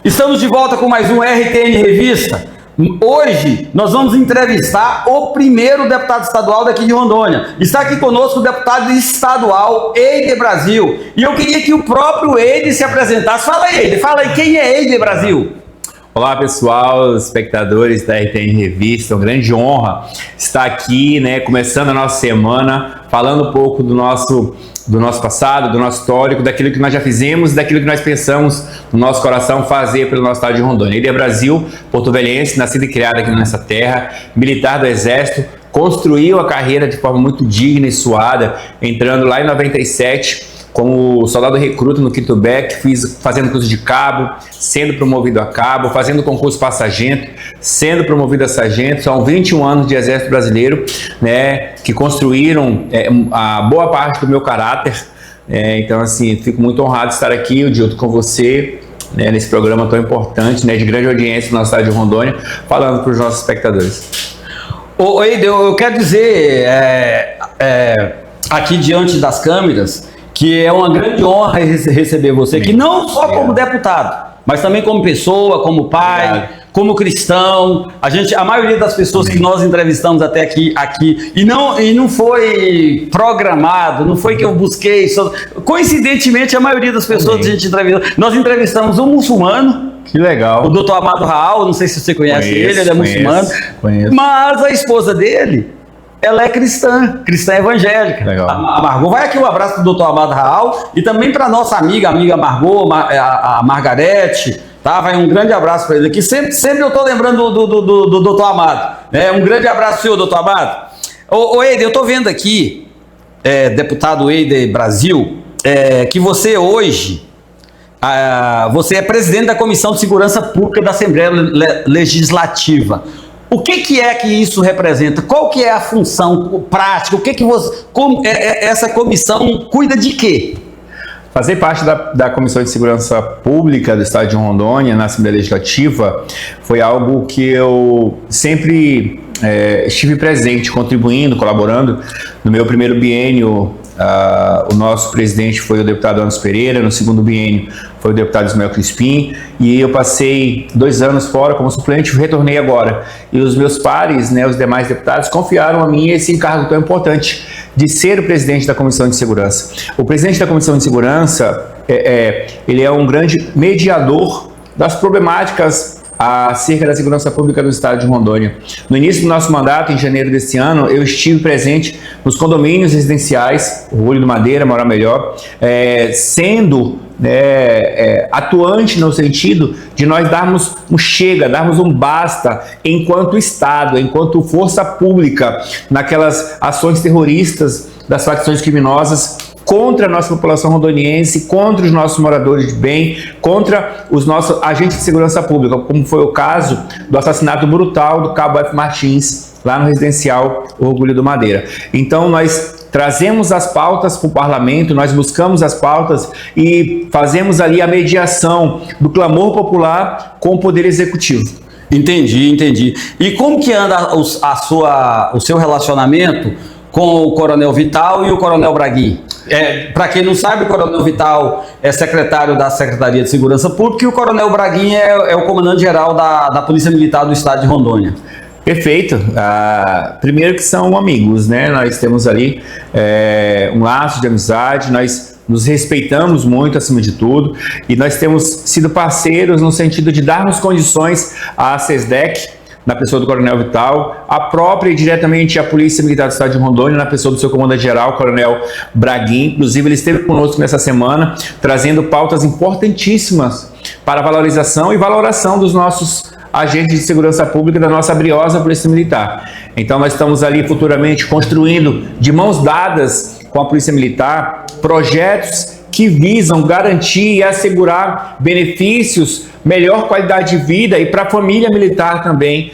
Estamos de volta com mais um RTN Revista. Hoje nós vamos entrevistar o primeiro deputado estadual daqui de Rondônia. Está aqui conosco o deputado estadual Eider Brasil. E eu queria que o próprio Eider se apresentasse. Fala aí, Eider, fala aí, quem é Eider Brasil? Olá pessoal, espectadores da RTN Revista, uma grande honra estar aqui, começando a nossa semana, falando um pouco do nosso passado, do nosso histórico, daquilo que nós já fizemos, daquilo que nós pensamos no nosso coração fazer pelo nosso estado de Rondônia. Eider Brasil, porto-velhense, nascido e criado aqui nessa terra, militar do Exército, construiu a carreira de forma muito digna e suada, entrando lá em 97 como soldado recruta no 5º BEC, fazendo curso de cabo, sendo promovido a cabo, fazendo concurso para sargento, sendo promovido a sargento. São 21 anos de Exército Brasileiro, que construíram a boa parte do meu caráter. Então, assim, fico muito honrado de estar aqui junto com você, nesse programa tão importante, de grande audiência no nosso estado de Rondônia, falando para os nossos espectadores. Ô Eider, eu quero dizer aqui diante das câmeras que é uma grande honra receber você aqui, não só como deputado, mas também como pessoa, como pai, como cristão. A maioria das pessoas que nós entrevistamos até aqui e não foi programado, não foi que eu busquei, coincidentemente a maioria das pessoas que a gente entrevistou, nós entrevistamos um muçulmano. Que legal. O doutor Amado Raal, não sei se você conhece ele é muçulmano, mas a esposa dele, ela é cristã evangélica. Legal. A Margot, vai aqui um abraço para o doutor Amado Raal e também para a nossa amiga Margot, a Margarete, tá? Vai um grande abraço para ele aqui. Sempre eu estou lembrando do doutor Amado. Um grande abraço, senhor, doutor Amado. Ô Eider, eu estou vendo aqui, deputado Eider Brasil, que você hoje, você é presidente da Comissão de Segurança Pública da Assembleia Legislativa. O que é que isso representa? Qual que é a função prática? Essa comissão cuida de quê? Fazer parte da Comissão de Segurança Pública do Estado de Rondônia, na Assembleia Legislativa, foi algo que eu sempre estive presente, contribuindo, colaborando. No meu primeiro biênio, o nosso presidente foi o deputado Anderson Pereira, no segundo biênio foi o deputado Ismael Crispim, e eu passei 2 anos fora como suplente, retornei agora. E os meus pares, os demais deputados, confiaram a mim esse encargo tão importante de ser o presidente da Comissão de Segurança. O presidente da Comissão de Segurança, ele é um grande mediador das problemáticas acerca da segurança pública do estado de Rondônia. No início do nosso mandato, em janeiro deste ano, eu estive presente nos condomínios residenciais, Orgulho do Madeira, Morar Melhor, sendo atuante no sentido de nós darmos um chega, darmos um basta enquanto Estado, enquanto força pública, naquelas ações terroristas das facções criminosas contra a nossa população rondoniense, contra os nossos moradores de bem, contra os nossos agentes de segurança pública, como foi o caso do assassinato brutal do Cabo F. Martins, lá no residencial Orgulho do Madeira. Então nós trazemos as pautas para o parlamento, nós buscamos as pautas e fazemos ali a mediação do clamor popular com o poder executivo. Entendi. E como que anda o seu relacionamento com o Coronel Vital e o Coronel Braguin? Para quem não sabe, o Coronel Vital é secretário da Secretaria de Segurança Pública e o Coronel Braguin é o comandante-geral da Polícia Militar do Estado de Rondônia. Perfeito. Primeiro que são amigos, Nós temos ali um laço de amizade, nós nos respeitamos muito acima de tudo e nós temos sido parceiros no sentido de darmos condições à SESDEC, na pessoa do Coronel Vital, a própria e diretamente a Polícia Militar do Estado de Rondônia, na pessoa do seu comandante-geral, Coronel Braguin. Inclusive, ele esteve conosco nessa semana, trazendo pautas importantíssimas para a valorização e valoração dos nossos agentes de segurança pública da nossa briosa Polícia Militar. Então, nós estamos ali futuramente construindo, de mãos dadas com a Polícia Militar, projetos que visam garantir e assegurar benefícios, melhor qualidade de vida e para a família militar também,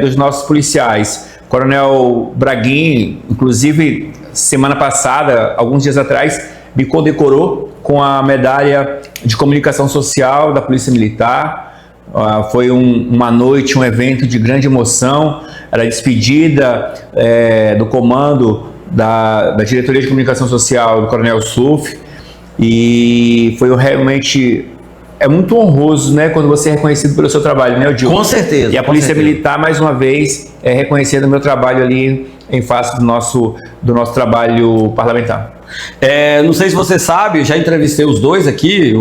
dos nossos policiais. Coronel Braguin, inclusive, semana passada, alguns dias atrás, me condecorou com a medalha de comunicação social da Polícia Militar. Foi uma noite, um evento de grande emoção. Era a despedida do comando da Diretoria de Comunicação Social do Coronel Suf, e foi realmente é muito honroso, né, quando você é reconhecido pelo seu trabalho, né, Odil? Com certeza. E a Polícia Militar, mais uma vez, reconhecendo o meu trabalho ali em face do nosso trabalho parlamentar. Não sei se você sabe, eu já entrevistei os dois aqui,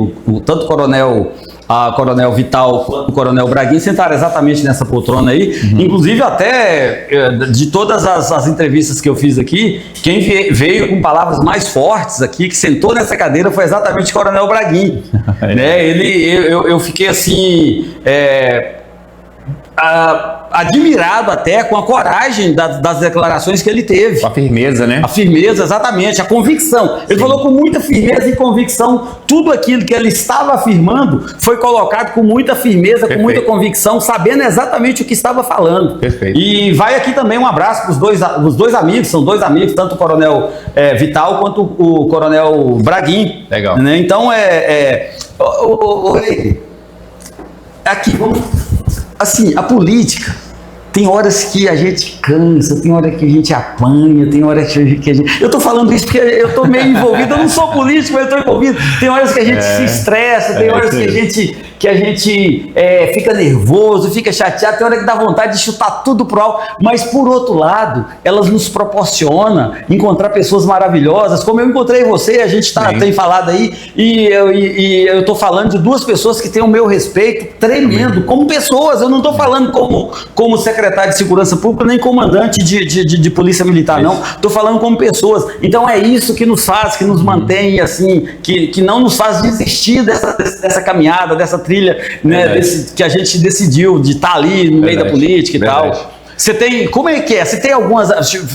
tanto o Coronel Vital quanto o Coronel Braguin sentaram exatamente nessa poltrona aí. Inclusive, até de todas as entrevistas que eu fiz aqui, quem veio com palavras mais fortes aqui, que sentou nessa cadeira, foi exatamente o Coronel Braguin. Né? Eu fiquei assim... admirado até com a coragem das declarações que ele teve. A firmeza, né? A firmeza, exatamente, a convicção. Ele falou com muita firmeza e convicção. Tudo aquilo que ele estava afirmando foi colocado com muita firmeza, com muita convicção, sabendo exatamente o que estava falando. Perfeito. E vai aqui também um abraço para os dois amigos, são dois amigos, tanto o Coronel Vital quanto o Coronel Braguin. Legal. Né? Então, aqui, vamos... Assim, a política, tem horas que a gente cansa, tem hora que a gente apanha, tem hora que a gente... Eu tô falando isso porque eu tô meio envolvido, eu não sou político, mas eu tô envolvido. Tem horas que a gente se estressa, tem horas que a gente fica nervoso, fica chateado, tem hora que dá vontade de chutar tudo pro alto, mas por outro lado, elas nos proporcionam encontrar pessoas maravilhosas, como eu encontrei você, a gente tem falado aí, e eu tô falando de duas pessoas que têm o meu respeito tremendo, como pessoas, eu não tô falando como secretário de Segurança Pública, nem comandante de Polícia Militar, não, tô falando como pessoas. Então é isso que nos faz, que nos mantém assim, que não nos faz desistir dessa caminhada, dessa trilha, né, que a gente decidiu de estar ali no meio da política e tal. Você tem, como é que é? Você tem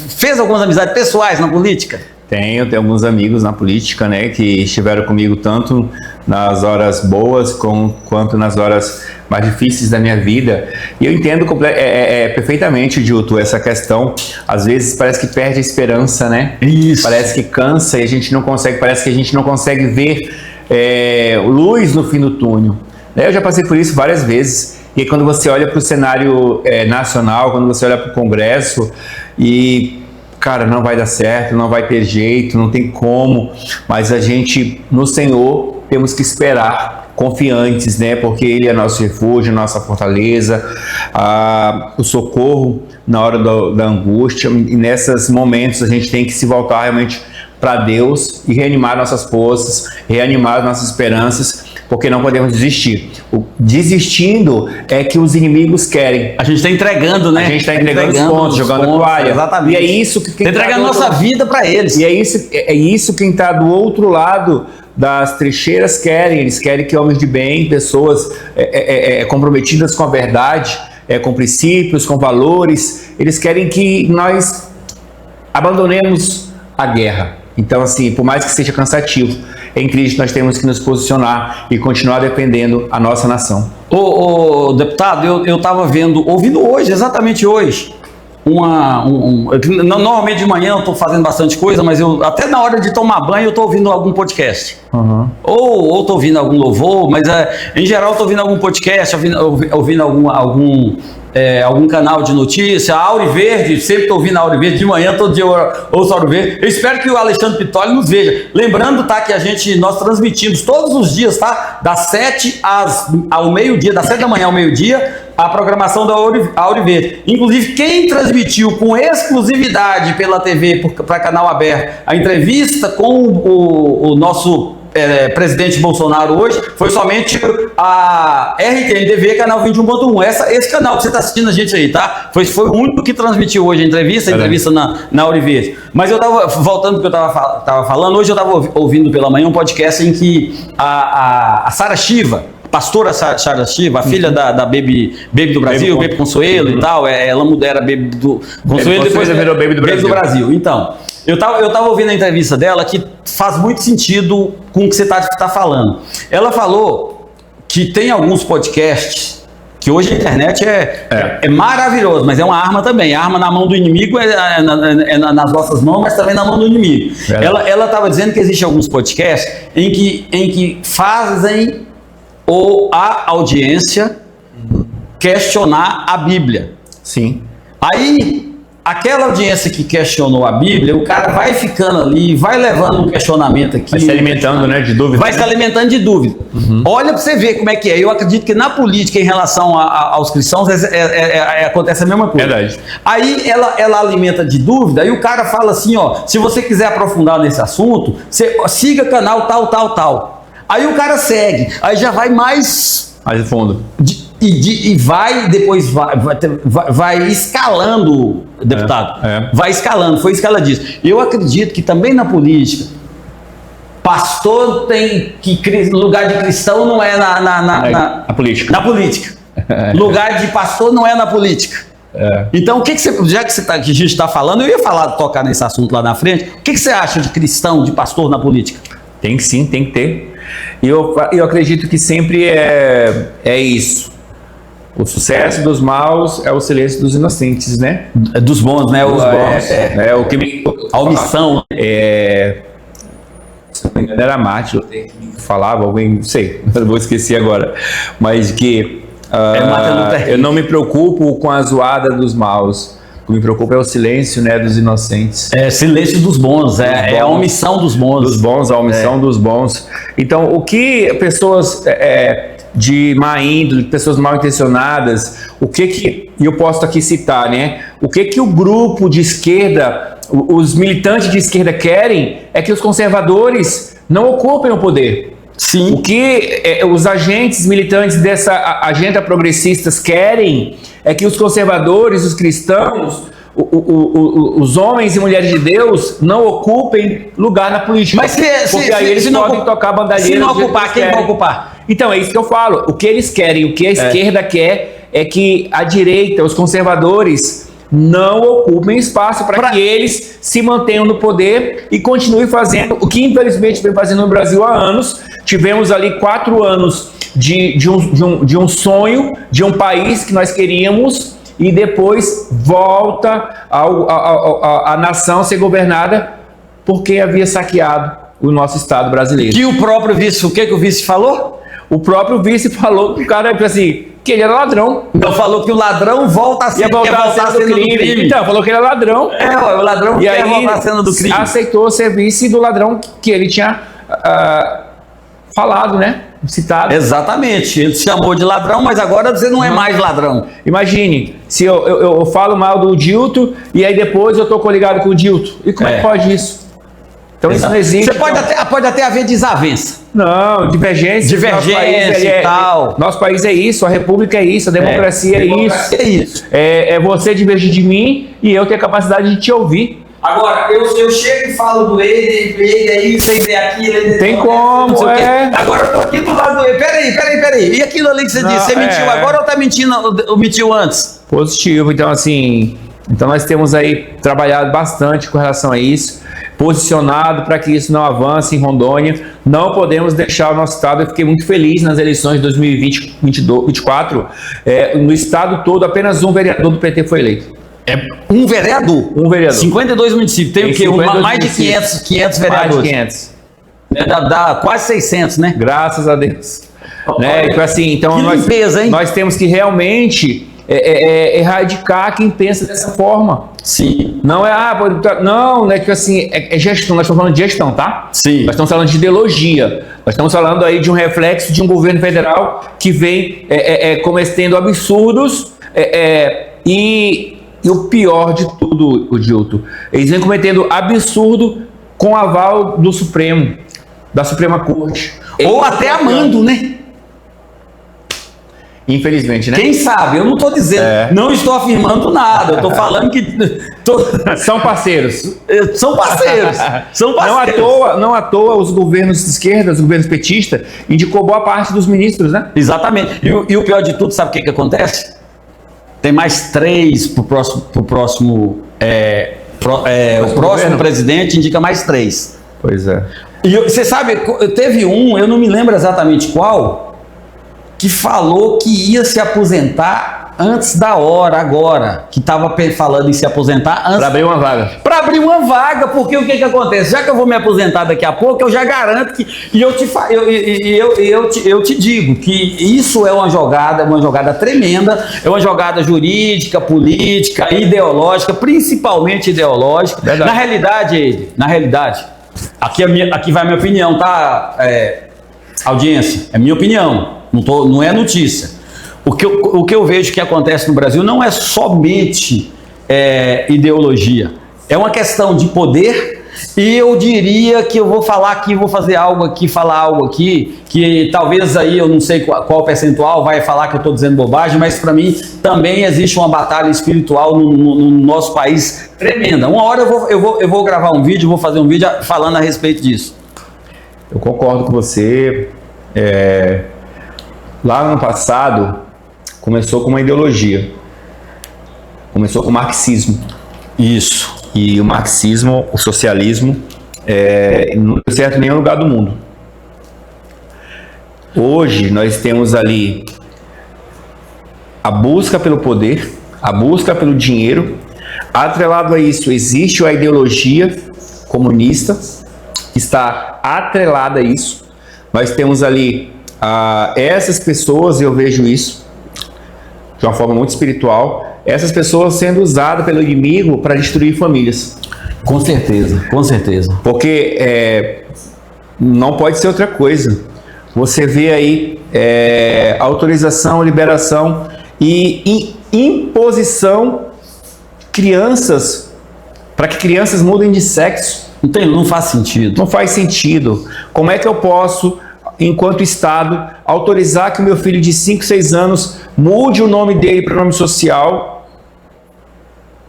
fez algumas amizades pessoais na política? Tenho alguns amigos na política, né, que estiveram comigo tanto nas horas boas quanto nas horas mais difíceis da minha vida. E eu entendo perfeitamente, Dilto, essa questão. Às vezes parece que perde a esperança, né? Isso. Parece que cansa e a gente não consegue, parece que a gente não consegue ver luz no fim do túnel. Eu já passei por isso várias vezes. E aí, quando você olha para o cenário nacional, quando você olha para o Congresso e... cara, não vai dar certo, não vai ter jeito, não tem como, mas a gente, no Senhor, temos que esperar confiantes, né? Porque Ele é nosso refúgio, nossa fortaleza, o socorro na hora da angústia, e nesses momentos a gente tem que se voltar realmente para Deus e reanimar nossas forças, reanimar nossas esperanças, porque não podemos desistir. Desistindo é que os inimigos querem. A gente está entregando, né? A gente está entregando os pontos, jogando a toalha. Exatamente. E é isso que quem entregando a nossa vida para eles. E é isso quem está do outro lado das trincheiras querem. Eles querem que homens de bem, pessoas comprometidas com a verdade, com princípios, com valores, eles querem que nós abandonemos a guerra. Então, assim, por mais que seja cansativo, em Cristo nós temos que nos posicionar e continuar defendendo a nossa nação. Deputado, eu estava ouvindo hoje, exatamente hoje, normalmente de manhã eu estou fazendo bastante coisa, mas até na hora de tomar banho eu estou ouvindo algum podcast. Ou estou ouvindo algum louvor, mas em geral estou ouvindo algum podcast, ouvindo algum canal de notícia, a Auri Verde, sempre estou ouvindo a Auri Verde, de manhã todo dia eu ouço a Auri Verde. Eu espero que o Alexandre Pitoli nos veja. Lembrando, tá, que nós transmitimos todos os dias, tá, das 7 ao meio-dia, das 7 da manhã ao meio-dia, a programação da Auri Verde. Inclusive, quem transmitiu com exclusividade pela TV, para canal aberto, a entrevista com o nosso presidente Bolsonaro hoje, foi somente a RTNTV, canal 21.1. Esse canal que você está assistindo a gente aí, tá? Foi o único que transmitiu hoje a entrevista na Auri Verde. Mas eu estava voltando do que eu estava falando, hoje eu estava ouvindo pela manhã um podcast em que a Sara Shiva, pastora Sara Shiva, a filha da Baby do Brasil, Baby Consuelo e tal, ela era Baby do Consuelo, depois virou Baby do Brasil. Então, eu tava ouvindo a entrevista dela, que faz muito sentido com o que você tá falando. Ela falou que tem alguns podcasts, que hoje a internet é maravilhoso, mas é uma arma também. A arma na mão do inimigo nas nossas mãos, mas também na mão do inimigo. Ela estava dizendo que existem alguns podcasts em que fazem a audiência questionar a Bíblia. Sim. Aí aquela audiência que questionou a Bíblia, o cara vai ficando ali, vai levando um questionamento aqui. Vai se alimentando, né, de dúvida. Vai se alimentando de dúvida. Olha para você ver como é que é. Eu acredito que na política, em relação aos cristãos, acontece a mesma coisa. Verdade. Aí ela alimenta de dúvida, aí o cara fala assim, ó, se você quiser aprofundar nesse assunto, você siga canal tal. Aí o cara segue, aí já vai mais fundo. E depois vai escalando, deputado. Vai escalando, foi escaladíssimo. Eu acredito que também na política, pastor tem que lugar de cristão não é na política. Na política. Lugar de pastor não é na política. Então, que você, já que a gente está falando, eu ia tocar nesse assunto lá na frente. O que você acha de cristão, de pastor na política? Tem que sim, tem que ter. E eu acredito que sempre é isso. O sucesso dos maus é o silêncio dos inocentes, né? Dos bons, né? Dos bons. O que a omissão. Se não me engano, era Mártir, que falava, alguém, não sei, eu vou esquecer agora, mas que eu não me preocupo com a zoada dos maus. O que me preocupa é o silêncio, né, dos inocentes. Silêncio dos bons, é a omissão dos bons. Dos bons, a omissão dos bons. Então, o que pessoas de má índole, pessoas mal intencionadas, e eu posso aqui citar, né, o que o grupo de esquerda, os militantes de esquerda querem é que os conservadores não ocupem o poder. Sim. O que os agentes militantes dessa agenda progressistas querem é que os conservadores, os cristãos, os homens e mulheres de Deus não ocupem lugar na política. Mas porque aí eles podem tocar bandalheira. Se não ocupar, quem vai ocupar? Então, é isso que eu falo. O que eles querem, o que a esquerda quer é que a direita, os conservadores, não ocupem espaço para que eles se mantenham no poder e continuem fazendo o que infelizmente vem fazendo no Brasil há anos. Tivemos ali 4 anos de um sonho, de um país que nós queríamos, e depois volta a nação a ser governada porque havia saqueado o nosso Estado brasileiro. Que o próprio vice, o que o vice falou? O próprio vice falou que o cara, assim, que ele era ladrão. Então falou que o ladrão volta a ser do crime. Então, falou que ele era ladrão. O ladrão e quer aí, voltar a cena do crime. Aceitou ser vice do ladrão que ele tinha falado, né? Citado. Exatamente. Ele se chamou de ladrão, mas agora você não é mais ladrão. Imagine, se eu falo mal do Dilto e aí depois eu tô coligado com o Dilto. E como é que pode isso? Então isso não existe. Você pode até haver desavença. Não, divergência e tal. Nosso país é isso, a república é isso, a democracia é isso. É isso. É você divergir de mim e eu ter a capacidade de te ouvir. Agora, eu chego e falo do ele aí, você vê aquilo. Tem como, Agora eu tô aqui do lado do ele. Peraí. E aquilo ali que você disse, você mentiu agora ou tá mentindo, ou mentiu antes? Positivo, então assim, nós temos aí trabalhado bastante com relação a isso, posicionado para que isso não avance em Rondônia. Não podemos deixar o nosso estado. Eu fiquei muito feliz nas eleições de 2024. No estado todo, apenas um vereador do PT foi eleito. Um vereador? Um vereador. 52 municípios. Tem o quê? Mais de 500 vereadores. Mais de 500. Dá quase 600, né? Graças a Deus. Né? Então, nós temos que realmente erradicar quem pensa dessa forma. Sim. Não é gestão, nós estamos falando de gestão, tá? Sim. Nós estamos falando de ideologia. Nós estamos falando aí de um reflexo de um governo federal que vem cometendo absurdos e o pior de tudo, Dilto, eles vêm cometendo absurdo com aval do Supremo, da Suprema Corte. Ou até amando, né? Infelizmente, né? Quem sabe? Eu não estou dizendo, não estou afirmando nada, eu estou falando que... São parceiros. São parceiros. Não à toa os governos de esquerda, os governos petistas, indicou boa parte dos ministros, né? Exatamente. E o pior de tudo, sabe o que acontece? Tem mais 3 pro próximo o próximo presidente indica mais 3. Pois é. E você sabe, teve eu não me lembro exatamente qual, que falou que ia se aposentar antes da hora, agora, que estava falando em se aposentar, antes Para abrir uma vaga. para abrir uma vaga, porque o que acontece? Já que eu vou me aposentar daqui a pouco, eu já garanto que. E eu te digo que isso é uma jogada tremenda, é uma jogada jurídica, política, ideológica, principalmente ideológica. Verdade. Na realidade, aqui vai a minha opinião, tá? Audiência, é minha opinião, não é notícia. O que eu vejo que acontece no Brasil não é somente ideologia, é uma questão de poder, e eu diria que eu vou falar aqui, vou fazer algo aqui, falar algo aqui, que talvez aí eu não sei qual percentual vai falar que eu estou dizendo bobagem, mas para mim também existe uma batalha espiritual no nosso país tremenda. Uma hora eu vou gravar um vídeo, vou fazer um vídeo falando a respeito disso. Eu concordo com você. Lá no passado, começou com uma ideologia. Começou com o marxismo. Isso. E o marxismo, o socialismo, não deu certo em nenhum lugar do mundo. Hoje, nós temos ali a busca pelo poder, a busca pelo dinheiro. Atrelado a isso, existe a ideologia comunista, que está atrelada a isso. Nós temos ali essas pessoas, eu vejo isso de uma forma muito espiritual, essas pessoas sendo usadas pelo inimigo para destruir famílias. Com certeza, com certeza. Porque não pode ser outra coisa. Você vê aí autorização, liberação e imposição de crianças, para que crianças mudem de sexo. Não faz sentido. Não faz sentido. Como é que eu posso, enquanto Estado, autorizar que o meu filho de 5, 6 anos mude o nome dele para o nome social,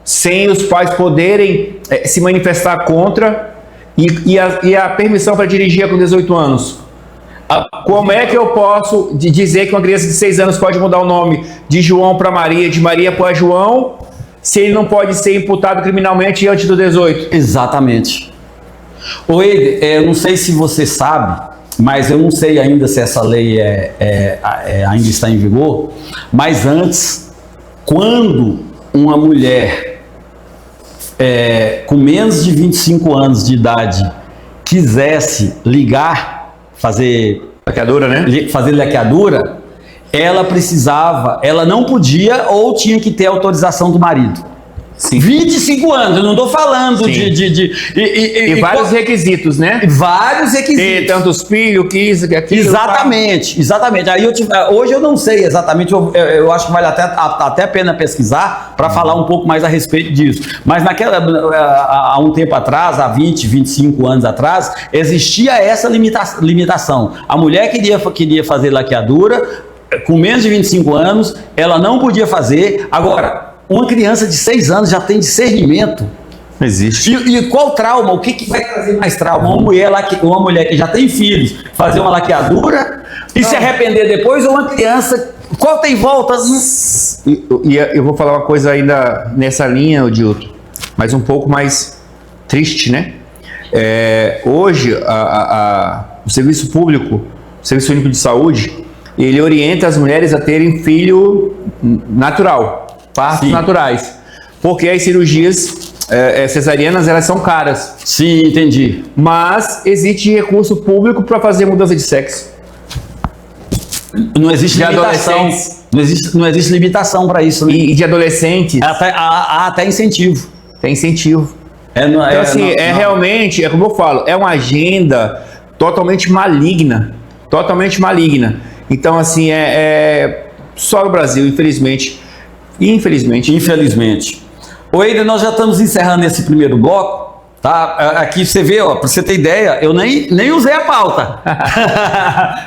sem os pais poderem se manifestar contra, e a permissão para dirigir com 18 anos? Como é que eu posso dizer que uma criança de 6 anos pode mudar o nome de João para Maria, de Maria para João, se ele não pode ser imputado criminalmente antes do 18? Exatamente. Oi, eu não sei se você sabe, mas eu não sei ainda se essa lei ainda está em vigor, mas antes, quando uma mulher com menos de 25 anos de idade quisesse fazer Laqueadura, né? fazer laqueadura, ela não podia ou tinha que ter autorização do marido. Sim. 25 anos, eu não estou falando Sim. de vários requisitos, né? Vários requisitos. Ter tantos filhos, que isso, que aquilo. Exatamente. Aí hoje eu não sei exatamente, eu acho que vale até a pena pesquisar para falar um pouco mais a respeito disso. Mas há um tempo atrás, há 20, 25 anos atrás, existia essa limitação. A mulher queria fazer laqueadura, com menos de 25 anos, ela não podia fazer. Agora, uma criança de 6 anos já tem discernimento. Não existe. E qual trauma? O que vai trazer mais trauma? Uma mulher que já tem filhos fazer uma laqueadura e se arrepender depois, ou uma criança. Qual tem volta? E eu vou falar uma coisa ainda nessa linha, Odilto, mas um pouco mais triste, né? Hoje, o serviço público, o Serviço Único de Saúde, ele orienta as mulheres a terem filho natural. Partos naturais, porque as cirurgias cesarianas, elas são caras. Sim, entendi. Mas existe recurso público para fazer mudança de sexo. Não existe limitação. Não existe limitação para isso, né? E de adolescentes. Há até incentivo. Tem incentivo. Realmente, é como eu falo, é uma agenda totalmente maligna. Totalmente maligna. Então, assim, só o Brasil, infelizmente. Infelizmente. Oi, nós já estamos encerrando esse primeiro bloco, tá? Aqui você vê, para você ter ideia, eu nem usei a pauta.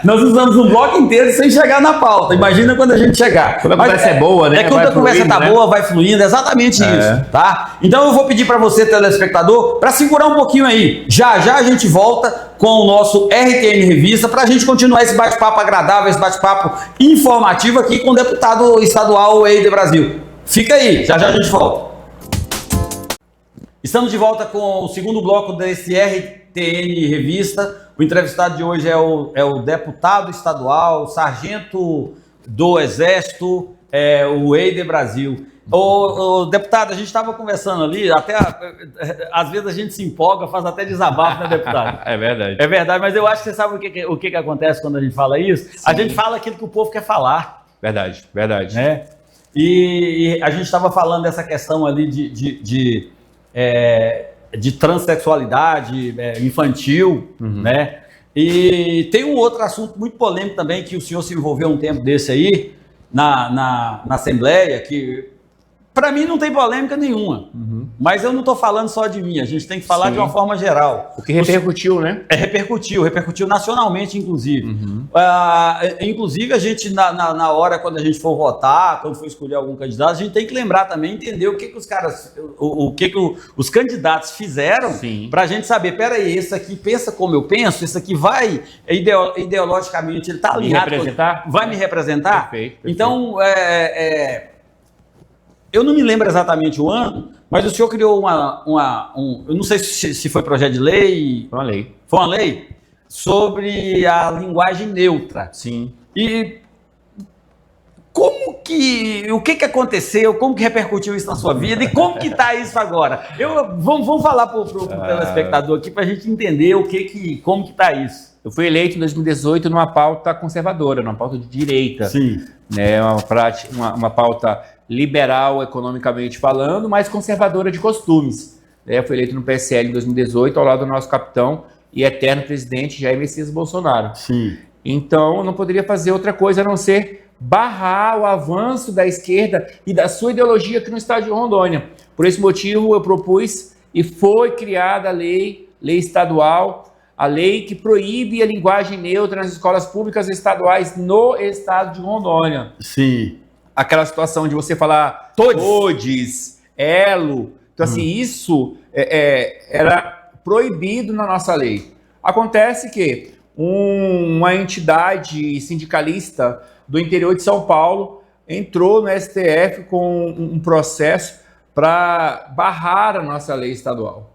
Nós usamos um bloco inteiro sem chegar na pauta. Imagina quando a gente chegar. Quando a conversa é boa, né? Quando a conversa tá boa, vai fluindo, exatamente isso, tá? Então eu vou pedir para você, telespectador, para segurar um pouquinho aí. Já a gente volta com o nosso RTN Revista, para a gente continuar esse bate-papo agradável, esse bate-papo informativo aqui com o deputado estadual Eider Brasil. Fica aí, já a gente volta. Estamos de volta com o segundo bloco desse RTN Revista. O entrevistado de hoje é o deputado estadual, sargento do Exército, o Eider Brasil. Ô, deputado, a gente estava conversando ali, até às vezes a gente se empolga, faz até desabafo, né, deputado? É verdade. É verdade, mas eu acho que você sabe o que acontece quando a gente fala isso? Sim. A gente fala aquilo que o povo quer falar. Verdade, verdade. Né? E a gente estava falando dessa questão ali de transexualidade infantil, né? E tem um outro assunto muito polêmico também, que o senhor se envolveu um tempo desse aí, na Assembleia, que para mim não tem polêmica nenhuma, mas eu não estou falando só de mim, a gente tem que falar de uma forma geral. O que repercutiu, né? Repercutiu nacionalmente, inclusive. Inclusive, a gente, na hora, quando a gente for votar, quando for escolher algum candidato, a gente tem que lembrar também, entender o que os caras, o que os candidatos fizeram, para a gente saber, peraí, esse aqui pensa como eu penso, esse aqui vai, ideologicamente, ele está alinhado. Vai me representar? Perfeito. Então, eu não me lembro exatamente o ano, mas o senhor criou eu não sei se foi projeto de lei. Foi uma lei. Foi uma lei sobre a linguagem neutra. Sim. E o que aconteceu, como que repercutiu isso na sua vida e como que está isso agora? Vamos falar para o telespectador aqui para a gente entender como que está isso. Eu fui eleito em 2018 numa pauta conservadora, numa pauta de direita. Sim. Né, uma pauta liberal economicamente falando, mas conservadora de costumes. Eu fui eleito no PSL em 2018 ao lado do nosso capitão e eterno presidente Jair Messias Bolsonaro. Sim. Então, eu não poderia fazer outra coisa a não ser barrar o avanço da esquerda e da sua ideologia aqui no estado de Rondônia. Por esse motivo, eu propus e foi criada a lei estadual, a lei que proíbe a linguagem neutra nas escolas públicas estaduais no estado de Rondônia. Sim. Aquela situação de você falar todes, elo. Então, assim, isso era proibido na nossa lei. Acontece que uma entidade sindicalista do interior de São Paulo entrou no STF com um processo para barrar a nossa lei estadual.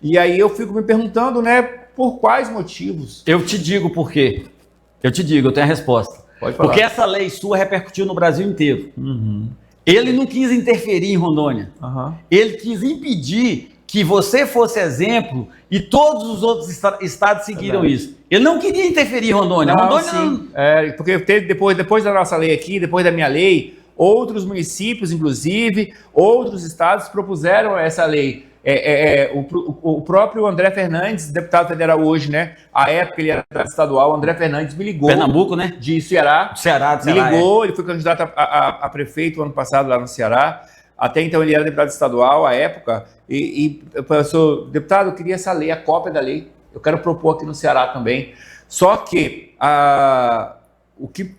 E aí eu fico me perguntando, né, por quais motivos? Eu te digo por quê. Eu tenho a resposta. Pode falar. Porque essa lei sua repercutiu no Brasil inteiro. Ele não quis interferir em Rondônia. Ele quis impedir que você fosse exemplo e todos os outros estados seguiram isso. Ele não queria interferir em Rondônia. Porque depois da nossa lei aqui, depois da minha lei, outros municípios, inclusive, outros estados propuseram essa lei. O próprio André Fernandes, deputado federal hoje, né? À época ele era deputado estadual, André Fernandes me ligou. Pernambuco, né? De Ceará. Ceará. Me ligou, ele foi candidato a prefeito ano passado lá no Ceará. Até então ele era deputado estadual à época. E eu deputado, eu queria essa lei, a cópia da lei. Eu quero propor aqui no Ceará também. Só que o que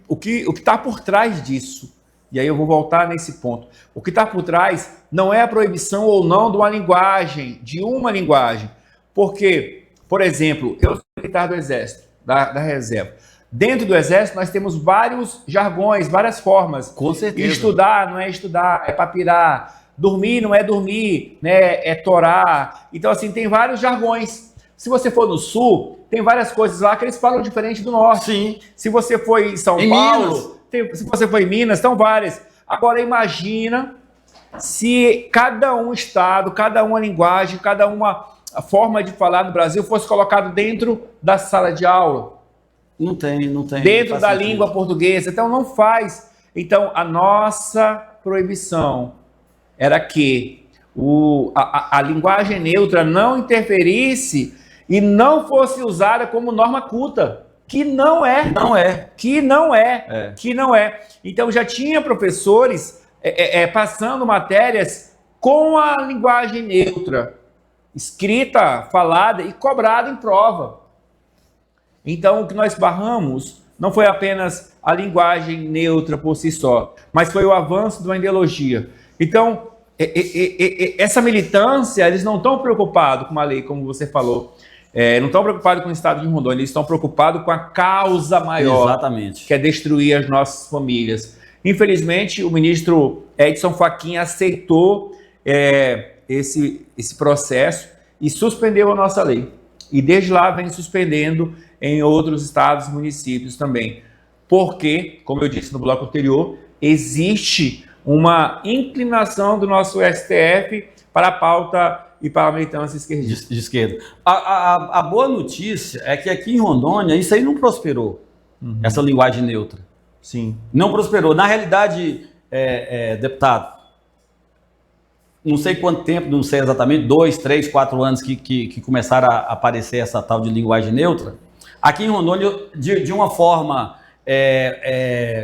está por trás disso, e aí eu vou voltar nesse ponto. O que está por trás não é a proibição ou não de uma linguagem. Porque, por exemplo, eu sou militar do Exército, da Reserva. Dentro do Exército nós temos vários jargões, várias formas. Com certeza. Estudar não é estudar, é papirar. Dormir não é dormir, né? É torar. Então, assim, tem vários jargões. Se você for no Sul, tem várias coisas lá que eles falam diferente do Norte. Sim. Se você for em São Paulo... Se você for em Minas, estão várias. Agora, imagina se cada um estado, cada uma linguagem, cada uma forma de falar no Brasil fosse colocado dentro da sala de aula. Não tem. Dentro da língua portuguesa. Então, não faz. Então, a nossa proibição era que a linguagem neutra não interferisse e não fosse usada como norma culta. Que não é. Então já tinha professores passando matérias com a linguagem neutra, escrita, falada e cobrada em prova. Então o que nós barramos não foi apenas a linguagem neutra por si só, mas foi o avanço de uma ideologia. Então, essa militância, eles não estão preocupados com uma lei, como você falou. Não estão preocupados com o estado de Rondônia, eles estão preocupados com a causa maior. Exatamente. Que é destruir as nossas famílias. Infelizmente, o ministro Edson Fachin aceitou esse processo e suspendeu a nossa lei. E desde lá vem suspendendo em outros estados e municípios também. Porque, como eu disse no bloco anterior, existe uma inclinação do nosso STF para a pauta e para a militância esquerdista. De esquerda. A boa notícia é que aqui em Rondônia isso aí não prosperou, essa linguagem neutra. Sim. Não prosperou. Na realidade, deputado, não sei quanto tempo, não sei exatamente, 2, 3, 4 anos que começaram a aparecer essa tal de linguagem neutra. Aqui em Rondônia, de uma forma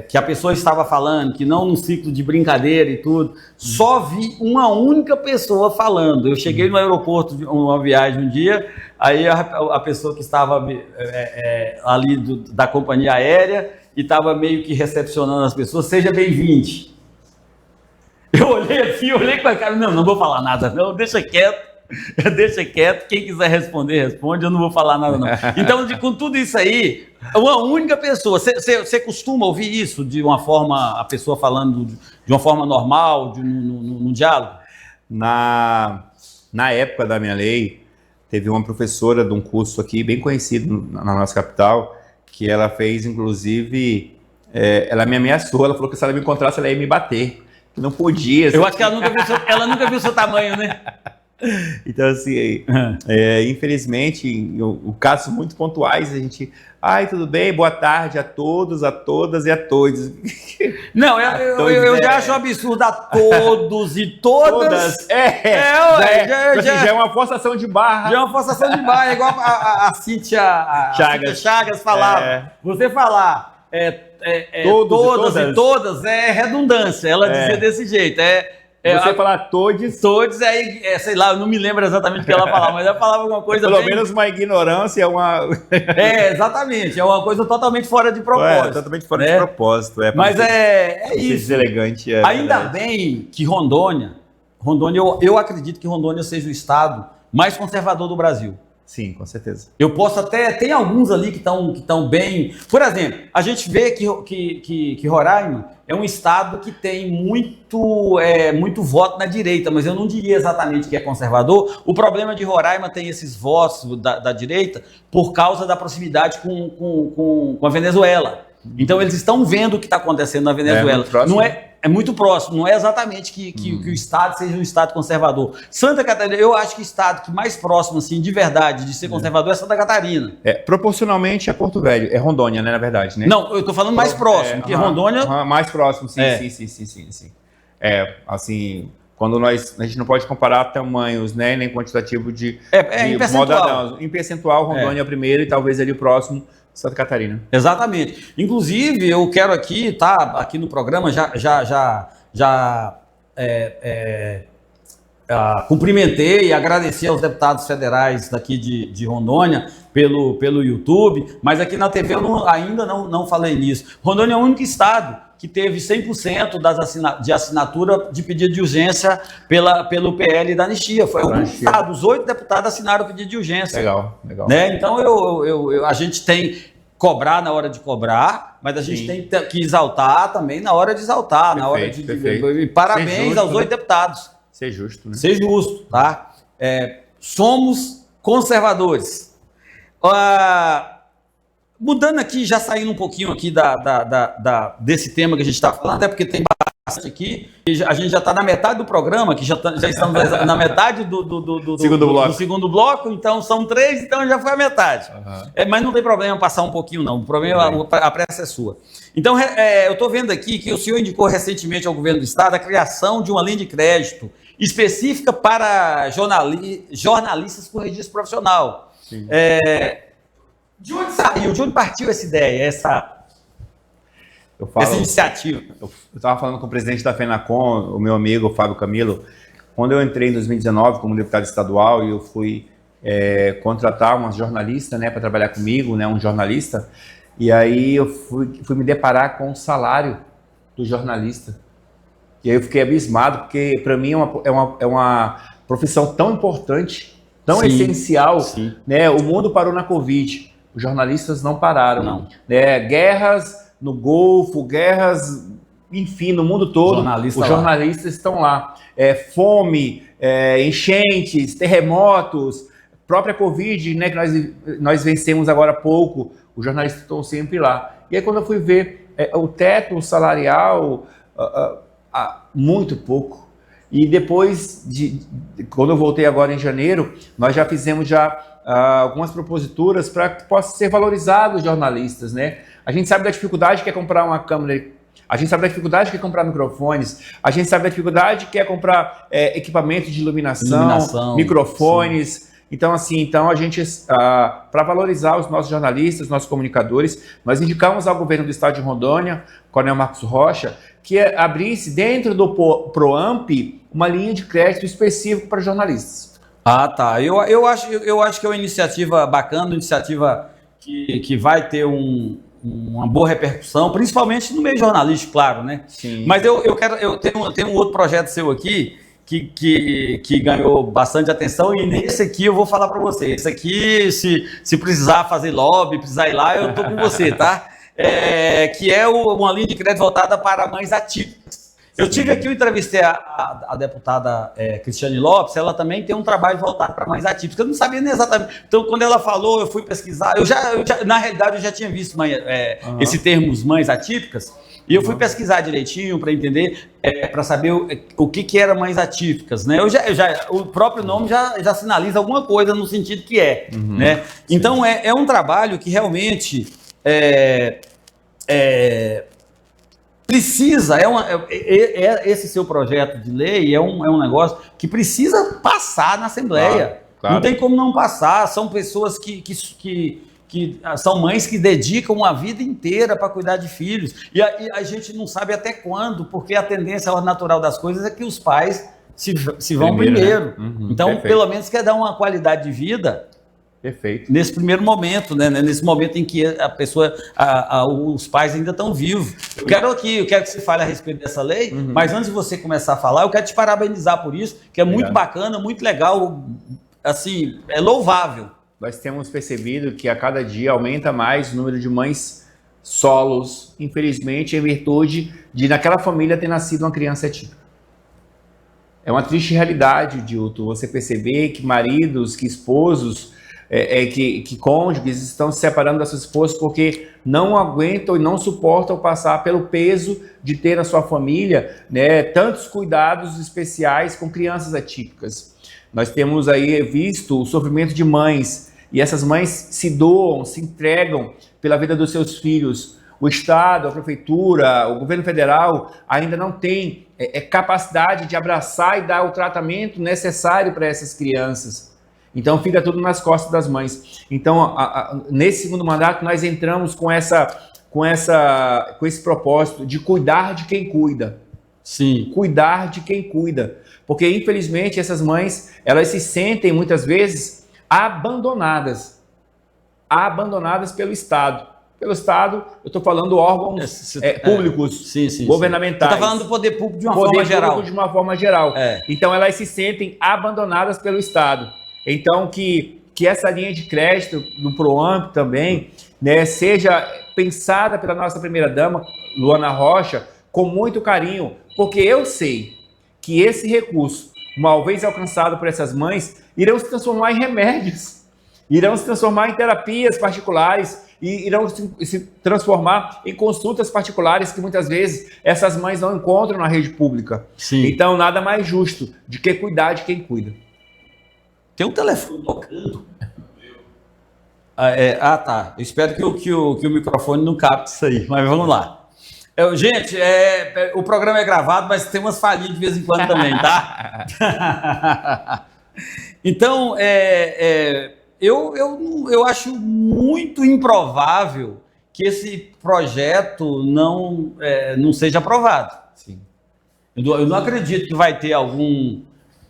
que a pessoa estava falando, que não num ciclo de brincadeira e tudo, só vi uma única pessoa falando. Eu cheguei no aeroporto, uma viagem um dia, aí a pessoa que estava ali da companhia aérea e estava meio que recepcionando as pessoas, seja bem-vindo. Eu olhei assim, olhei com a cara, não vou falar nada não, deixa quieto, quem quiser responder, responde, eu não vou falar nada não. Então, com tudo isso aí, uma única pessoa, você costuma ouvir isso de uma forma, a pessoa falando de uma forma normal, num diálogo? Na época da minha lei, teve uma professora de um curso aqui, bem conhecido na nossa capital, que ela fez, inclusive, ela me ameaçou, ela falou que se ela me encontrasse, ela ia me bater. Que não podia. Eu acho que ela nunca viu seu tamanho, né? Então, assim, infelizmente, em casos muito pontuais, a gente... Ai, tudo bem? Boa tarde a todos, a todas e a todos. Não, eu já acho um absurdo a todos e todas. Já é uma forçação de barra. Já é uma forçação de barra, igual a Cíntia Chagas falava. Você falar todas e todas é redundância, ela dizia desse jeito. Você falar todos. Todos, aí, sei lá, eu não me lembro exatamente o que ela falava, mas ela falava alguma coisa. Pelo menos uma ignorância, uma. Exatamente, é uma coisa totalmente fora de propósito. Totalmente fora de propósito. Mas é isso. Deselegante. Ainda bem que Rondônia, eu acredito que Rondônia seja o estado mais conservador do Brasil. Sim, com certeza. Eu posso até... Tem alguns ali que estão bem... Por exemplo, a gente vê que Roraima é um estado que tem muito voto na direita, mas eu não diria exatamente que é conservador. O problema de Roraima tem esses votos da direita por causa da proximidade com a Venezuela. Então eles estão vendo o que está acontecendo na Venezuela. É muito próximo, não é exatamente que o estado seja um estado conservador. Santa Catarina, eu acho que o estado que mais próximo, assim, de verdade, de ser conservador é Santa Catarina. Proporcionalmente é Porto Velho, é Rondônia, né, na verdade, né? Não, eu tô falando mais próximo, porque Rondônia... mais próximo, sim. Assim, quando a gente não pode comparar tamanhos, né, nem quantitativo de em percentual. Em percentual, Rondônia é o primeiro e talvez ali o próximo... Santa Catarina. Exatamente. Inclusive, eu quero aqui, aqui no programa, cumprimentei e agradeci aos deputados federais daqui de Rondônia pelo YouTube, mas aqui na TV eu ainda não falei nisso. Rondônia é o único estado que teve 100% de assinatura de pedido de urgência pelo PL da anistia. Foi o único estado, os 8 deputados assinaram o pedido de urgência. Legal. Né? Então, a gente tem que cobrar na hora de cobrar, mas a gente tem que exaltar também na hora de exaltar. E parabéns aos 8 deputados. Ser justo, né? Ser justo, tá? Somos conservadores. Mudando aqui, já saindo um pouquinho aqui desse tema que a gente está falando, até porque tem bastante aqui, e a gente já está na metade do programa, que já estamos na metade do segundo bloco, então são 3, então já foi a metade. Mas não tem problema passar um pouquinho, não. O problema, a pressa é sua. Então, eu estou vendo aqui que o senhor indicou recentemente ao governo do estado a criação de uma linha de crédito específica para jornalistas com registro profissional. De onde saiu, de onde partiu essa ideia, essa iniciativa? Eu estava falando com o presidente da FENACOM, o meu amigo Fábio Camilo, quando eu entrei em 2019 como deputado estadual e eu fui contratar uma jornalista, né, para trabalhar comigo, né, um jornalista, e aí eu fui me deparar com o salário do jornalista. E aí eu fiquei abismado, porque para mim é uma profissão tão importante, tão essencial, né? O mundo parou na Covid. Os jornalistas não pararam. Não. Guerras no Golfo, guerras, enfim, no mundo todo, os jornalistas estão lá. Fome, enchentes, terremotos, própria Covid, né, que nós vencemos agora há pouco, os jornalistas estão sempre lá. E aí quando eu fui ver o teto salarial, muito pouco. E depois, quando eu voltei agora em janeiro, nós já fizemos algumas proposituras para que possa ser valorizado os jornalistas, né? A gente sabe da dificuldade que é comprar uma câmera, a gente sabe da dificuldade que é comprar microfones, a gente sabe da dificuldade que é comprar equipamento de iluminação microfones. Sim. Então, assim, a gente, para valorizar os nossos jornalistas, nossos comunicadores, nós indicamos ao governo do estado de Rondônia, Coronel Marcos Rocha, que abrisse dentro do PROAMP uma linha de crédito específico para jornalistas. Ah, tá. Eu acho que é uma iniciativa bacana, uma iniciativa que vai ter uma boa repercussão, principalmente no meio jornalístico, claro, né? Sim. Mas eu tenho um outro projeto seu aqui que ganhou bastante atenção, e nesse aqui eu vou falar para você. Esse aqui, se precisar fazer lobby, precisar ir lá, eu tô com você, tá? Que é uma linha de crédito voltada para mães atípicas. Eu tive aqui, eu entrevistei a deputada Cristiane Lopes, ela também tem um trabalho voltado para mães atípicas. Eu não sabia nem exatamente. Então, quando ela falou, eu fui pesquisar. Na realidade, eu já tinha visto esse termo, mães atípicas, e eu fui pesquisar direitinho para entender, para saber o que era mães atípicas, né? O próprio nome já sinaliza alguma coisa no sentido que né? Então, é um trabalho que realmente precisa, esse seu projeto de lei é um negócio que precisa passar na Assembleia. Claro. Não tem como não passar. São pessoas que são mães que dedicam uma vida inteira para cuidar de filhos. E a gente não sabe até quando, porque a tendência natural das coisas é que os pais se vão primeiro. Né? Então, perfeito. Pelo menos quer dar uma qualidade de vida. Perfeito. Nesse primeiro momento, né? Nesse momento em que a pessoa, os pais ainda estão vivos. Eu quero que você fale a respeito dessa lei, mas antes de você começar a falar, eu quero te parabenizar por isso, que é muito bacana, muito legal, assim, é louvável. Nós temos percebido que a cada dia aumenta mais o número de mães solos, infelizmente, em virtude de naquela família ter nascido uma criança atípica. É uma triste realidade, Dilton, você perceber que maridos, que esposos, que cônjuges estão se separando das suas esposas porque não aguentam e não suportam passar pelo peso de ter na sua família, né, tantos cuidados especiais com crianças atípicas. Nós temos aí visto o sofrimento de mães, e essas mães se doam, se entregam pela vida dos seus filhos. O Estado, a Prefeitura, o Governo Federal ainda não tem capacidade de abraçar e dar o tratamento necessário para essas crianças. Então fica tudo nas costas das mães. Então, nesse segundo mandato, nós entramos com esse propósito de cuidar de quem cuida. Sim. Cuidar de quem cuida. Porque, infelizmente, essas mães, elas se sentem, muitas vezes, abandonadas pelo Estado. Pelo Estado, eu estou falando órgãos públicos, governamentais. Você está falando do poder público de uma forma geral. De uma forma geral. Então, elas se sentem abandonadas pelo Estado. Então, que essa linha de crédito do PROAMP também, né, seja pensada pela nossa primeira-dama, Luana Rocha, com muito carinho, porque eu sei que esse recurso, uma vez alcançado por essas mães, irão se transformar em remédios, irão se transformar em terapias particulares, e irão se transformar em consultas particulares que muitas vezes essas mães não encontram na rede pública. Sim. Então, nada mais justo do que cuidar de quem cuida. Tem um telefone tocando. Tá. Eu espero que o microfone não capte isso aí, mas vamos lá. Gente, o programa é gravado, mas tem umas falhinhas de vez em quando também, tá? Então, eu acho muito improvável que esse projeto não seja aprovado. Sim. Eu não acredito que vai ter algum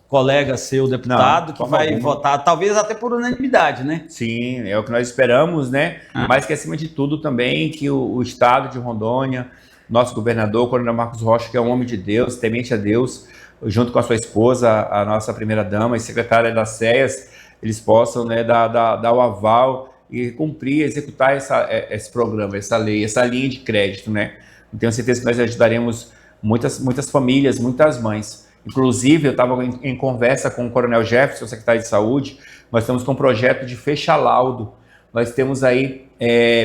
colega seu, deputado, que vai votar, talvez até por unanimidade, né? Sim, é o que nós esperamos, né? Mas que, acima de tudo, também que o Estado de Rondônia, nosso governador, Coronel Marcos Rocha, que é um homem de Deus, temente a Deus, junto com a sua esposa, a nossa primeira-dama e secretária das SEAS, eles possam, né, dar o aval e cumprir, executar esse programa, essa lei, essa linha de crédito, né? Eu tenho certeza que nós ajudaremos muitas famílias, muitas mães. Inclusive, eu estava em conversa com o Coronel Jefferson, secretário de Saúde, nós estamos com um projeto de fecha-laudo. Nós temos aí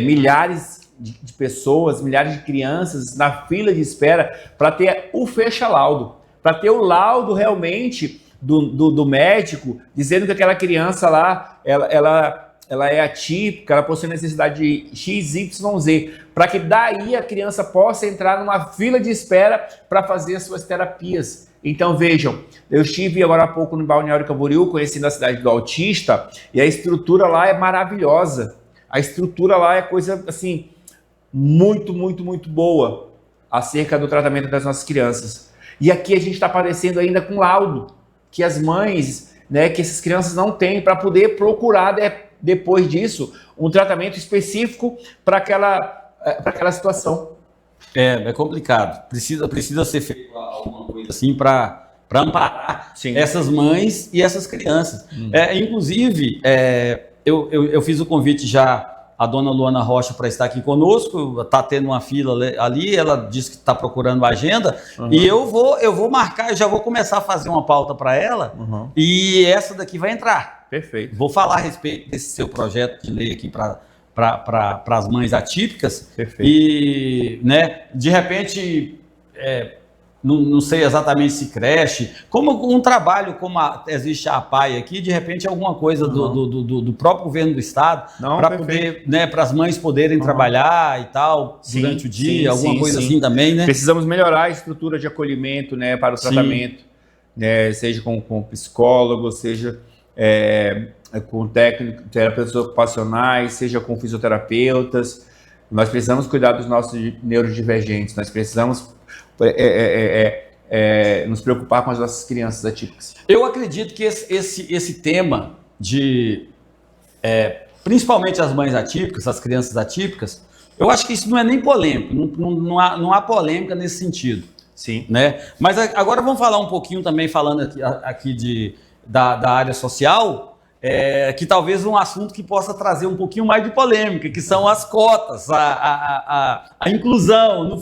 milhares de pessoas, milhares de crianças na fila de espera para ter o fecha-laudo, para ter o laudo realmente do médico dizendo que aquela criança lá, ela é atípica, ela possui necessidade de XYZ, para que daí a criança possa entrar numa fila de espera para fazer as suas terapias. Então vejam, eu estive agora há pouco no Balneário Camboriú, conhecendo a cidade do autista, e a estrutura lá é maravilhosa. A estrutura lá é coisa assim, muito, muito, muito boa acerca do tratamento das nossas crianças. E aqui a gente está padecendo ainda com laudo, que as mães, né, que essas crianças não têm, para poder procurar depois disso um tratamento específico para aquela situação. É complicado. Precisa ser feito alguma coisa assim para amparar essas mães e essas crianças. Inclusive, eu fiz o convite já à dona Luana Rocha para estar aqui conosco, está tendo uma fila ali, ela disse que está procurando a agenda, e eu vou marcar, eu já vou começar a fazer uma pauta para ela, e essa daqui vai entrar. Perfeito. Vou falar a respeito desse seu projeto de lei aqui para as mães atípicas. Perfeito. E, né, de repente, não sei exatamente se creche, como um trabalho como existe a APAE aqui, de repente alguma coisa do próprio governo do estado, para poder, né, para as mães poderem trabalhar e tal, durante o dia, alguma coisa assim também, né? Precisamos melhorar a estrutura de acolhimento, né, para o tratamento, né, seja com psicólogo, seja com terapeutas ocupacionais, seja com fisioterapeutas. Nós precisamos cuidar dos nossos neurodivergentes, nós precisamos nos preocupar com as nossas crianças atípicas. Eu acredito que esse tema principalmente as mães atípicas, as crianças atípicas, eu acho que isso não é nem polêmico, não há polêmica nesse sentido. Sim. Né? Mas agora vamos falar um pouquinho também, falando aqui da área social, que talvez um assunto que possa trazer um pouquinho mais de polêmica, que são as cotas, a inclusão.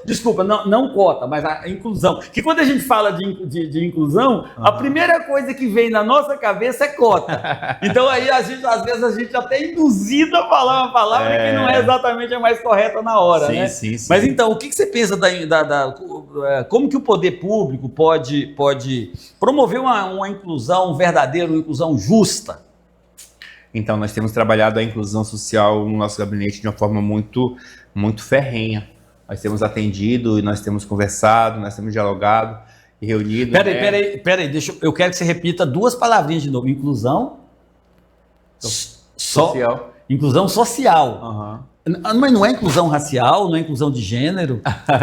Desculpa, não cota, mas a inclusão. Que quando a gente fala de inclusão, a primeira coisa que vem na nossa cabeça é cota. Então aí, às vezes a gente até é induzido a falar uma palavra que não é exatamente a mais correta na hora. Né? Sim. Mas então, o que você pensa como que o poder público pode promover uma inclusão verdadeira, uma inclusão justa? Então, nós temos trabalhado a inclusão social no nosso gabinete de uma forma muito, muito ferrenha. Nós temos atendido e nós temos conversado, nós temos dialogado e reunido. Peraí, eu quero que você repita duas palavrinhas de novo. Inclusão social. Inclusão social. Mas não é inclusão racial, não é inclusão de gênero?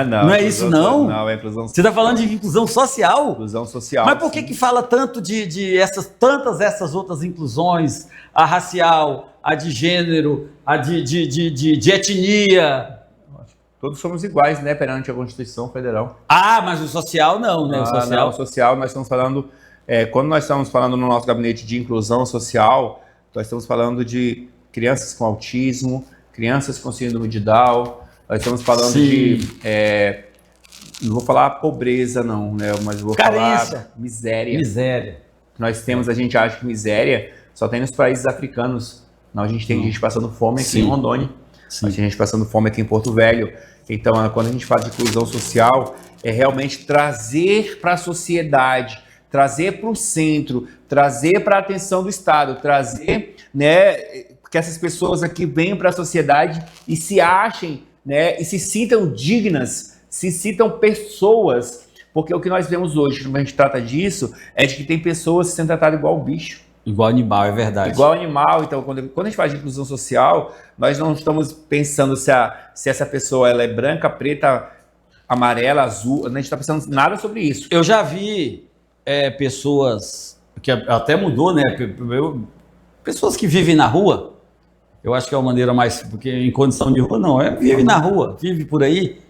Não é isso, não? Não, é inclusão social. Você está falando de inclusão social? Inclusão social. Mas por que fala tanto de essas outras inclusões? A racial, a de gênero, a de etnia? Todos somos iguais, né, perante a Constituição Federal. Mas o social não, né? O social, nós estamos falando... quando nós estamos falando no nosso gabinete de inclusão social, nós estamos falando de crianças com autismo, crianças com síndrome de Down, nós estamos falando de... não vou falar pobreza, não, né? Mas vou falar miséria. Nós temos, a gente acha que miséria só tem nos países africanos. Não, a gente tem gente passando fome aqui em Rondônia. A gente passando fome aqui em Porto Velho. Então, quando a gente fala de inclusão social, é realmente trazer para a sociedade, trazer para o centro, trazer para a atenção do Estado, trazer, né, que essas pessoas aqui venham para a sociedade e se achem, né, e se sintam dignas, se sintam pessoas, porque o que nós vemos hoje, quando a gente trata disso, é de que tem pessoas sendo tratadas igual bicho. Igual animal, é verdade. Igual animal. Então, quando a gente fala de inclusão social, nós não estamos pensando se essa pessoa ela é branca, preta, amarela, azul, a gente está pensando nada sobre isso. Eu já vi pessoas, que até mudou, né? Pessoas que vivem na rua, eu acho que é uma maneira mais, porque em condição de rua não, vive na rua, vive por aí,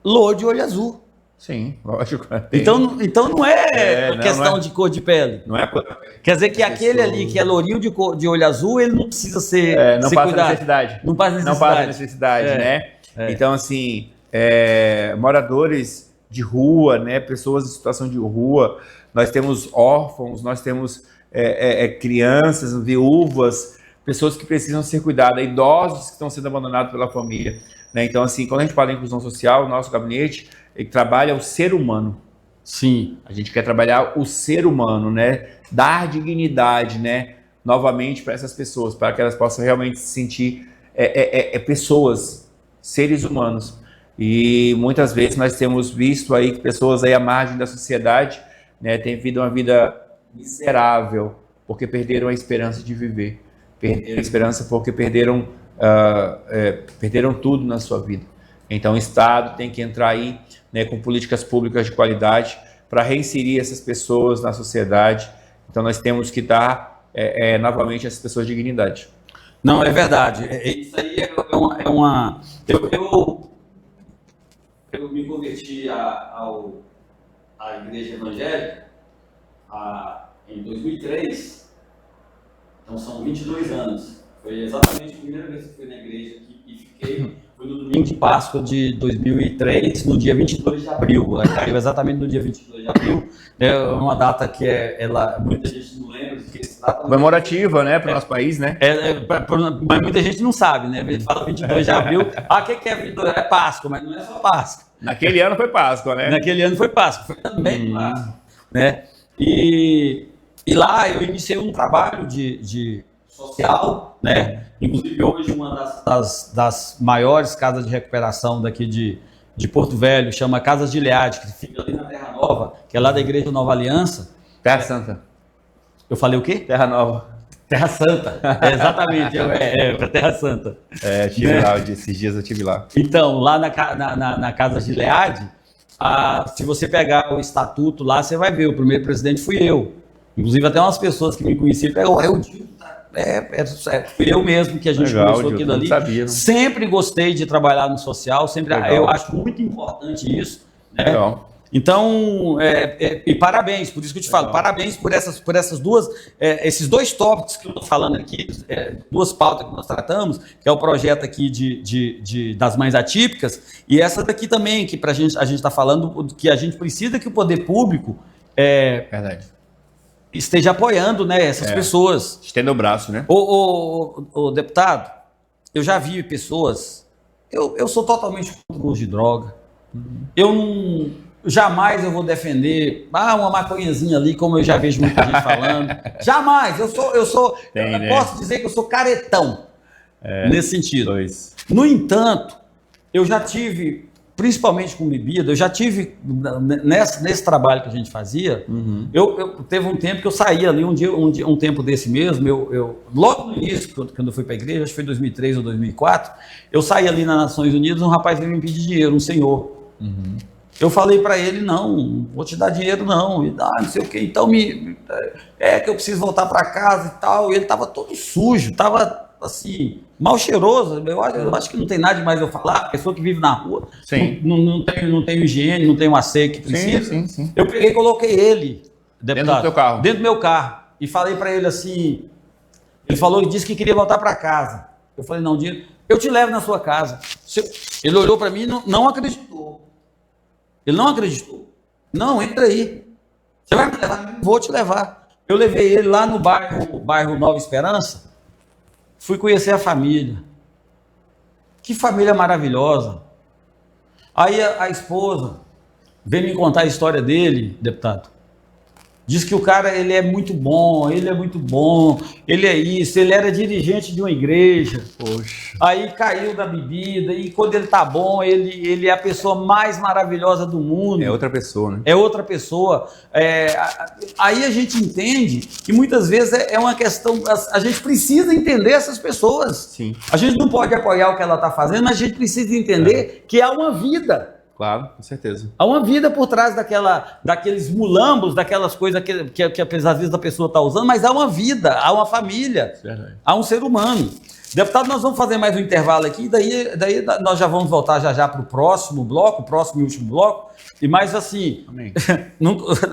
louro de olho azul. Sim, lógico. Então não é questão de cor de pele. Não é cor de pele. Quer dizer que aquele ali que é lourinho de olho azul, ele não precisa ser não ser passa cuidado. necessidade. Não passa necessidade. Não passa necessidade, né? Então, assim, moradores de rua, né? Pessoas em situação de rua, nós temos órfãos, nós temos crianças, viúvas, pessoas que precisam ser cuidadas, idosos que estão sendo abandonados pela família, né? Então, assim, quando a gente fala em inclusão social, o nosso gabinete ele trabalha o ser humano. Sim. A gente quer trabalhar o ser humano, né? Dar dignidade, né? Novamente para essas pessoas, para que elas possam realmente se sentir pessoas, seres humanos. E muitas vezes nós temos visto aí que pessoas aí à margem da sociedade, né, têm vivido uma vida miserável porque perderam a esperança de viver, perderam a esperança porque perderam tudo na sua vida. Então o Estado tem que entrar aí, né, com políticas públicas de qualidade para reinserir essas pessoas na sociedade. Então nós temos que dar novamente a essas pessoas dignidade. Não, é verdade. Isso aí é uma... Eu me converti à igreja evangélica em 2003, então são 22 anos. Foi exatamente a primeira vez que eu fui na igreja aqui e fiquei. Foi no domingo de Páscoa de 2003, no dia 22 de abril. Caiu exatamente no dia 22 de abril. É uma data que muita gente não lembra. Comemorativa, né, para o nosso país, né? Mas muita gente não sabe, né? Ele fala 22 de abril. O que é 22? É Páscoa, mas não é só Páscoa. Naquele ano foi Páscoa, né? Naquele ano foi Páscoa, foi também Páscoa, né? E lá eu iniciei um trabalho de social, né? Inclusive hoje uma das maiores casas de recuperação daqui de Porto Velho chama Casas de Gileade, que fica ali na Terra Nova, que é lá da Igreja Nova Aliança. Terra Santa. Eu falei o quê? Terra Nova. Terra Santa, exatamente, Terra Santa. Estive lá, esses dias eu estive lá. Então, lá na Casa de Gileade, se você pegar o estatuto lá, você vai ver, o primeiro presidente fui eu. Inclusive até umas pessoas que me conheciam, fui eu mesmo que a gente começou aquilo ali. Sabia, sempre gostei de trabalhar no social, eu acho muito importante isso. Né? Legal. Então, e parabéns, por isso que eu te falo, parabéns por essas duas, esses dois tópicos que eu estou falando aqui, duas pautas que nós tratamos, que é o projeto aqui das mães atípicas, e essa daqui também, que a gente está falando que a gente precisa que o poder público verdade. Esteja apoiando, né, essas pessoas. Estenda o braço, né? O deputado, eu já vi pessoas, eu sou totalmente contra o uso de droga, eu não... Jamais eu vou defender uma maconhazinha ali, como eu já vejo muita gente falando. Jamais. Eu posso dizer que eu sou caretão nesse sentido. No entanto, eu já tive, principalmente com bebida, eu já tive nesse trabalho que a gente fazia. Eu teve um tempo que eu saía ali, um tempo desse mesmo, logo no início, quando eu fui para a igreja, acho que foi 2003 ou 2004, eu saí ali nas Nações Unidas, um rapaz veio me pedir dinheiro, um senhor. Eu falei para ele, não vou te dar dinheiro não, e não sei o que, então que eu preciso voltar para casa e tal, e ele estava todo sujo, estava assim, mal cheiroso, eu acho que não tem nada demais eu falar, a pessoa que vive na rua, não tem higiene, não tem um asseio que precisa. Sim. Eu peguei e coloquei ele, deputado, dentro do teu carro? Dentro do meu carro, e falei para ele assim, ele disse que queria voltar para casa, eu falei, não, eu te levo na sua casa. Ele olhou para mim e não acreditou. Ele não acreditou. Não, entra aí. Você vai me levar? Vou te levar. Eu levei ele lá no bairro Nova Esperança. Fui conhecer a família. Que família maravilhosa. Aí a esposa veio me contar a história dele, deputado. Diz que o cara, ele é muito bom, ele é isso, ele era dirigente de uma igreja. Poxa. Aí caiu da bebida, e quando ele tá bom, ele é a pessoa mais maravilhosa do mundo. É outra pessoa, né? É outra pessoa. Aí a gente entende que muitas vezes é uma questão, a gente precisa entender essas pessoas. Sim. A gente não pode apoiar o que ela está fazendo, mas a gente precisa entender que há uma vida. Claro, com certeza. Há uma vida por trás daqueles mulambos, daquelas coisas que às vezes a pessoa está usando, mas há uma vida, há uma família, há um ser humano. Deputado, nós vamos fazer mais um intervalo aqui, daí nós já vamos voltar já para o próximo bloco, o próximo e último bloco, e mais assim,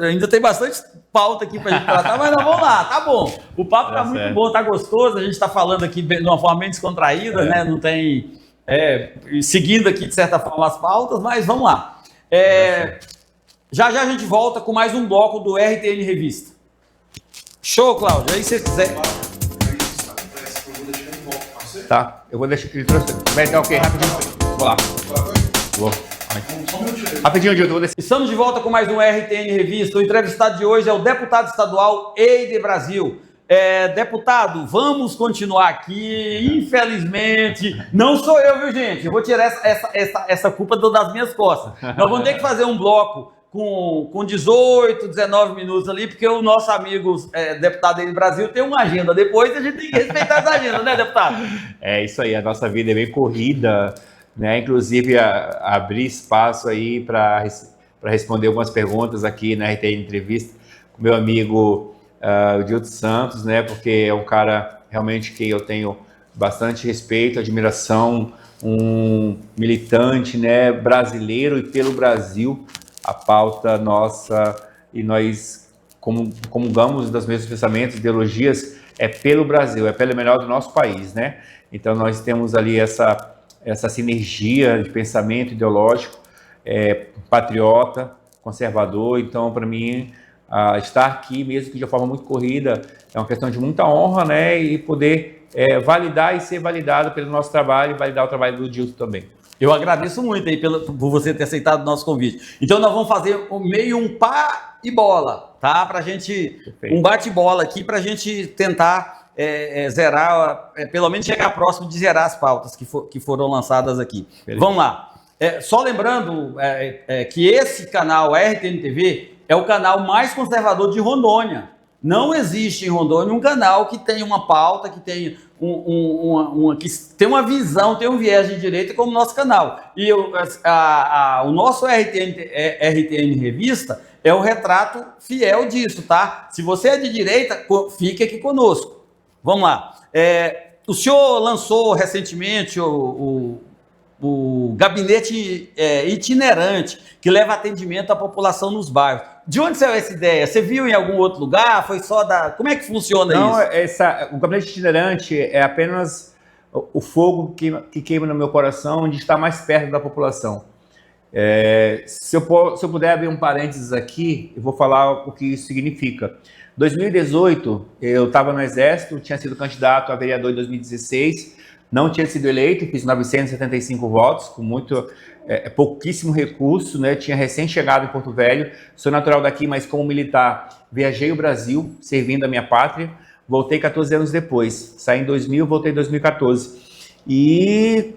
ainda tem bastante pauta aqui para a gente tratar, mas nós vamos lá, tá bom. O papo está muito bom, está gostoso, a gente está falando aqui de uma forma bem descontraída, né? Não tem... seguindo aqui, de certa forma, as pautas, mas vamos lá. Já a gente volta com mais um bloco do RTN Revista. Show, Cláudio. Aí se você quiser. Tá, eu vou deixar ele trouxe. Vai dar o quê? Rapidinho. Vou lá. Vou. Rapidinho, Dilton, vou descer. Estamos de volta com mais um RTN Revista. O entrevistado de hoje é o deputado estadual Eider Brasil. Deputado, vamos continuar aqui. Infelizmente, não sou eu, viu, gente? Eu vou tirar essa culpa das minhas costas. Nós vamos ter que fazer um bloco com 18, 19 minutos ali, porque o nosso amigo deputado Eider Brasil tem uma agenda. Depois a gente tem que respeitar essa agenda, né, deputado? É isso aí, a nossa vida é bem corrida, né? Inclusive abrir espaço aí para responder algumas perguntas aqui na RTN Entrevista com meu amigo o Dilton Santos, né? Porque é um cara realmente que eu tenho bastante respeito, admiração, um militante, né, brasileiro e pelo Brasil. A pauta nossa e nós comungamos dos mesmos pensamentos, ideologias, é pelo Brasil, é pelo melhor do nosso país, né? Então nós temos ali essa sinergia de pensamento ideológico, patriota, conservador. Então, para mim, estar aqui, mesmo que de forma muito corrida, é uma questão de muita honra, né? E poder validar e ser validado pelo nosso trabalho e validar o trabalho do Dilton também. Eu agradeço muito aí por você ter aceitado o nosso convite. Então nós vamos fazer meio um pá e bola, tá? Pra gente, perfeito, um bate-bola aqui pra gente tentar zerar, pelo menos chegar próximo de zerar as pautas que foram lançadas aqui. Perfeito. Vamos lá. Só lembrando que esse canal, a RTN TV, é o canal mais conservador de Rondônia. Não existe em Rondônia um canal que tenha uma pauta, que tenha que tem uma visão, tem um viés de direita como o nosso canal. E o nosso RTN Revista é o retrato fiel disso, tá? Se você é de direita, fique aqui conosco. Vamos lá. O senhor lançou recentemente o gabinete itinerante, que leva atendimento à população nos bairros. De onde saiu essa ideia? Você viu em algum outro lugar? Foi só da... Como é que funciona isso? Não, o gabinete itinerante é apenas o fogo que queima no meu coração de estar mais perto da população. Se eu puder abrir um parênteses aqui, eu vou falar o que isso significa. Em 2018, eu estava no Exército, tinha sido candidato a vereador em 2016, não tinha sido eleito, fiz 975 votos, com pouquíssimo recurso, né? Tinha recém-chegado em Porto Velho, sou natural daqui, mas como militar viajei o Brasil, servindo a minha pátria, voltei 14 anos depois, saí em 2000, voltei em 2014. E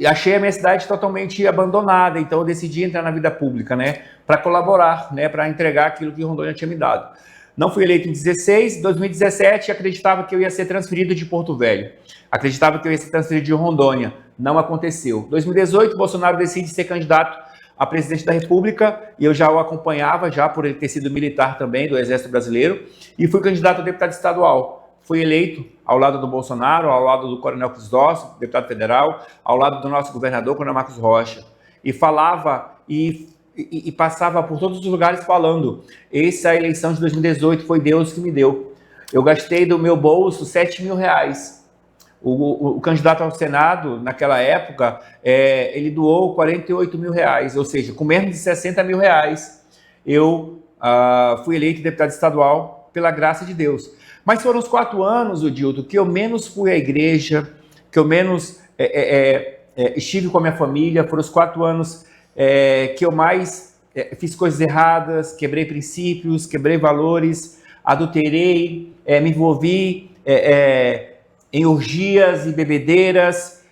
achei a minha cidade totalmente abandonada, então eu decidi entrar na vida pública, né? Para colaborar, né? Para entregar aquilo que Rondônia tinha me dado. Não fui eleito em 2016, 2017 acreditava que eu ia ser transferido de Porto Velho. Acreditava que eu ia ser transferido de Rondônia. Não aconteceu. 2018, Bolsonaro decide ser candidato a presidente da República e eu já o acompanhava, já por ele ter sido militar também do Exército Brasileiro, e fui candidato a deputado estadual. Fui eleito ao lado do Bolsonaro, ao lado do Coronel Cristóvão, deputado federal, ao lado do nosso governador, Coronel Marcos Rocha. E falava e passava por todos os lugares falando: essa eleição de 2018 foi Deus que me deu. Eu gastei do meu bolso R$7 mil. O candidato ao Senado, naquela época, ele doou R$48 mil, ou seja, com menos de R$60 mil, eu fui eleito deputado estadual pela graça de Deus. Mas foram os 4 anos, Dilton, que eu menos fui à igreja, que eu menos estive com a minha família, foram os 4 anos que eu mais fiz coisas erradas, quebrei princípios, quebrei valores, adulterei, me envolvi em orgias e bebedeiras,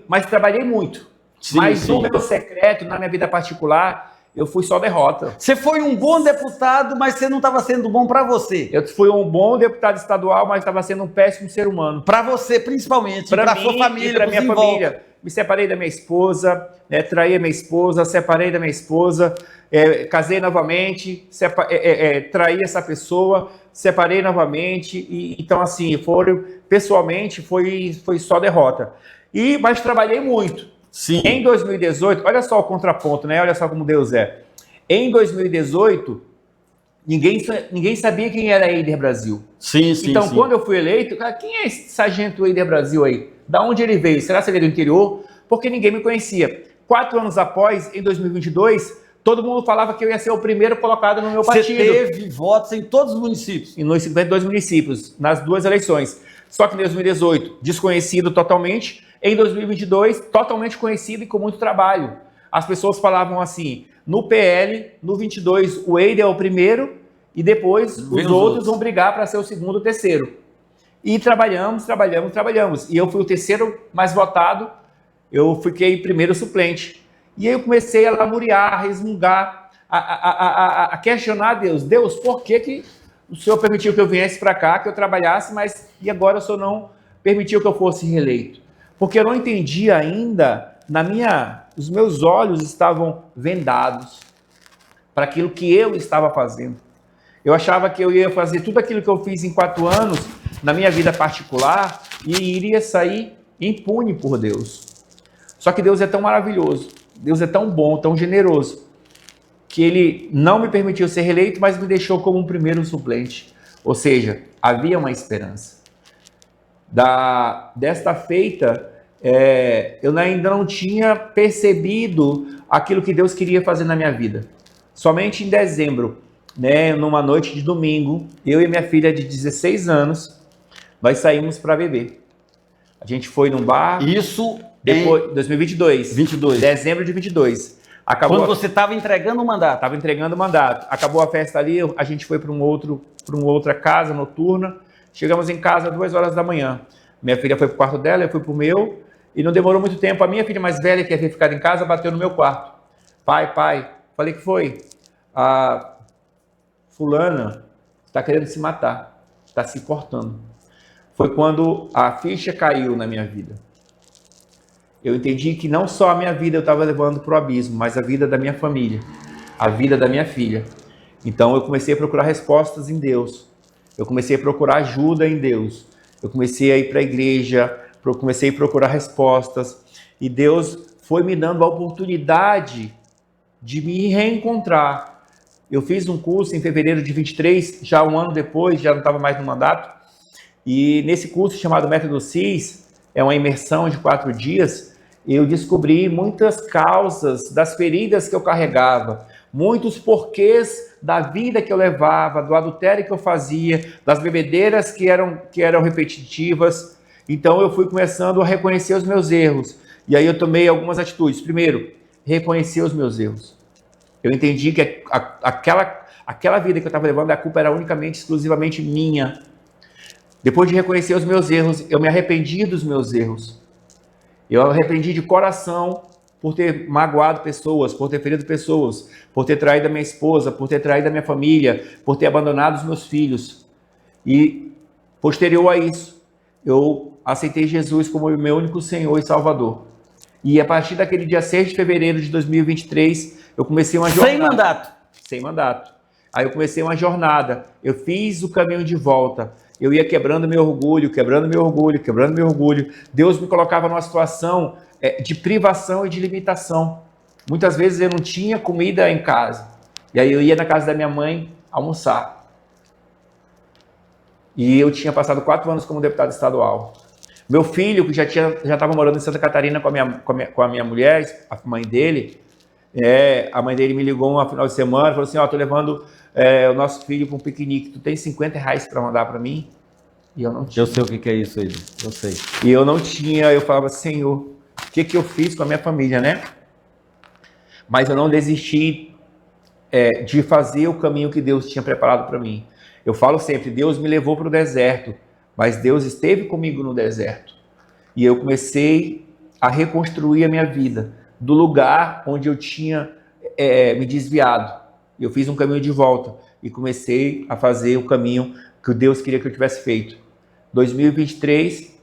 mas trabalhei muito. Sim, mas no meu secreto, na minha vida particular, eu fui só derrota. Você foi um bom deputado, mas você não estava sendo bom para você. Eu fui um bom deputado estadual, mas estava sendo um péssimo ser humano. Para você, principalmente. Para sua família, para minha família. Me separei da minha esposa, traí a minha esposa, separei da minha esposa, casei novamente, traí essa pessoa, separei novamente. Então, assim, pessoalmente, foi só derrota. Mas trabalhei muito. Sim. Em 2018, olha só o contraponto, né? Olha só como Deus é. Em 2018, ninguém sabia quem era Eider Brasil. Sim. Então, quando eu fui eleito, quem é esse sargento Eider Brasil aí? Da onde ele veio? Será que ele é do interior? Porque ninguém me conhecia. 4 anos após, em 2022, todo mundo falava que eu ia ser o primeiro colocado no meu partido. Você teve votos em todos os municípios? Nos 52 municípios, nas 2 eleições. Só que em 2018, desconhecido totalmente. Em 2022, totalmente conhecido e com muito trabalho. As pessoas falavam assim, no PL, no 22, o Eider é o primeiro e depois os outros vão brigar para ser o segundo ou terceiro. E trabalhamos. E eu fui o terceiro mais votado, eu fiquei primeiro suplente. E aí eu comecei a lamuriar, a resmungar, a questionar Deus. Deus, por que o Senhor permitiu que eu viesse para cá, que eu trabalhasse, mas e agora o Senhor não permitiu que eu fosse reeleito? Porque eu não entendia ainda, os meus olhos estavam vendados para aquilo que eu estava fazendo. Eu achava que eu ia fazer tudo aquilo que eu fiz em 4 anos, na minha vida particular, e iria sair impune por Deus. Só que Deus é tão maravilhoso, Deus é tão bom, tão generoso, que Ele não me permitiu ser reeleito, mas me deixou como um primeiro suplente. Ou seja, havia uma esperança. Desta feita, eu ainda não tinha percebido aquilo que Deus queria fazer na minha vida. Somente em dezembro, numa noite de domingo, eu e minha filha de 16 anos, nós saímos para beber. A gente foi num bar. Isso depois, 2022. 22. Dezembro de 22. Quando você estava entregando o mandato. Estava entregando o mandato. Acabou a festa ali, a gente foi para uma outra casa noturna. Chegamos em casa às 2 horas da manhã. Minha filha foi para o quarto dela, eu fui para o meu. E não demorou muito tempo. A minha filha mais velha, que havia ficado em casa, bateu no meu quarto. Pai. Falei, que foi? A fulana está querendo se matar. Está se cortando. Foi quando a ficha caiu na minha vida. Eu entendi que não só a minha vida eu estava levando para o abismo, mas a vida da minha família, a vida da minha filha. Então eu comecei a procurar respostas em Deus. Eu comecei a procurar ajuda em Deus. Eu comecei a ir para a igreja, comecei a procurar respostas. E Deus foi me dando a oportunidade de me reencontrar. Eu fiz um curso em fevereiro de 23, já um ano depois, já não estava mais no mandato. E nesse curso chamado Método CIS, é uma imersão de 4 dias, eu descobri muitas causas das feridas que eu carregava, muitos porquês da vida que eu levava, do adultério que eu fazia, das bebedeiras que eram repetitivas. Então eu fui começando a reconhecer os meus erros. E aí eu tomei algumas atitudes. Primeiro, reconhecer os meus erros. Eu entendi que aquela vida que eu estava levando, a culpa era unicamente, exclusivamente minha. Depois de reconhecer os meus erros, eu me arrependi dos meus erros. Eu me arrependi de coração por ter magoado pessoas, por ter ferido pessoas, por ter traído a minha esposa, por ter traído a minha família, por ter abandonado os meus filhos. E, posterior a isso, eu aceitei Jesus como meu único Senhor e Salvador. E a partir daquele dia 6 de fevereiro de 2023, eu comecei uma jornada. Sem mandato. Sem mandato. Aí eu comecei uma jornada. Eu fiz o caminho de volta. Eu ia quebrando meu orgulho. Deus me colocava numa situação de privação e de limitação. Muitas vezes eu não tinha comida em casa. E aí eu ia na casa da minha mãe almoçar. E eu tinha passado 4 anos como deputado estadual. Meu filho, que já estava morando em Santa Catarina com a minha mulher, a mãe dele, a mãe dele me ligou no final de semana e falou assim, tô levando o nosso filho para um piquenique, tu tem R$50 para mandar para mim? E eu não tinha. Eu sei o que é isso aí, eu sei. E eu não tinha, eu falava, Senhor, o que eu fiz com a minha família, né? Mas eu não desisti de fazer o caminho que Deus tinha preparado para mim. Eu falo sempre, Deus me levou para o deserto, mas Deus esteve comigo no deserto. E eu comecei a reconstruir a minha vida do lugar onde eu tinha me desviado. Eu fiz um caminho de volta e comecei a fazer o caminho que Deus queria que eu tivesse feito. 2023,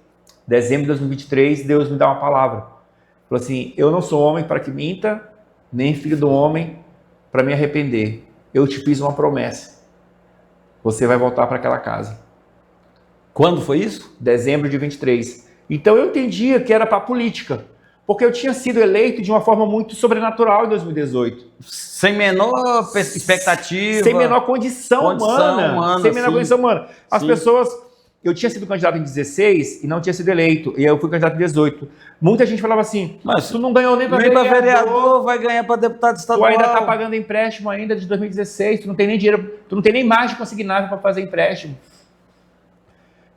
dezembro de 2023, Deus me dá uma palavra. Falou assim, eu não sou homem para que minta, nem filho do homem para me arrepender. Eu te fiz uma promessa. Você vai voltar para aquela casa. Quando foi isso? Dezembro de 23. Então eu entendia que era para política. Porque eu tinha sido eleito de uma forma muito sobrenatural em 2018. Sem menor expectativa. Sem menor condição humana. Sem menor condição humana. As pessoas... Eu tinha sido candidato em 16 e não tinha sido eleito. E eu fui candidato em 18. Muita gente falava assim, mas tu não ganhou nem para vereador, vai ganhar para deputado estadual. Tu ainda está pagando empréstimo ainda de 2016. Tu não tem nem dinheiro, tu não tem nem margem consignável para fazer empréstimo.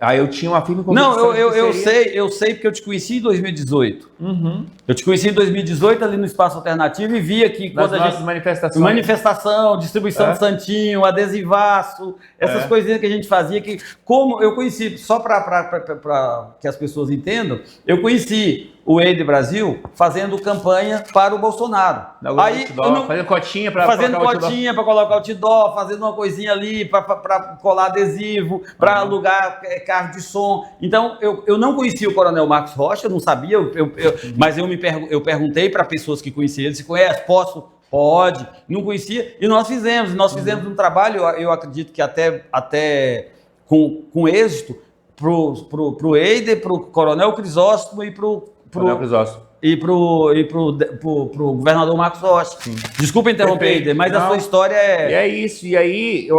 Aí eu tinha uma firme convicção. Não, eu sei porque eu te conheci em 2018. Uhum. Eu te conheci em 2018 ali no Espaço Alternativo e vi aqui Nas quando nossas manifestações. manifestação, distribuição de santinho, adesivaço, essas coisinhas que a gente fazia que, como eu conheci, só para que as pessoas entendam, eu conheci o Eide Brasil fazendo campanha para o Bolsonaro. Aí, fazendo cotinha para colocar outdoor, fazendo uma coisinha ali para colar adesivo, para alugar carro de som. Então, eu não conhecia o Coronel Marcos Rocha, eu não sabia, mas eu perguntei para pessoas que conheciam ele, se conhece, posso? Pode. Não conhecia, e nós fizemos um trabalho, eu acredito que até com êxito, pro Eider, pro Coronel Crisóstomo e pro governador Marcos Rocha. Sim. Desculpa interromper, Eider, mas a sua história é... E é isso, e aí,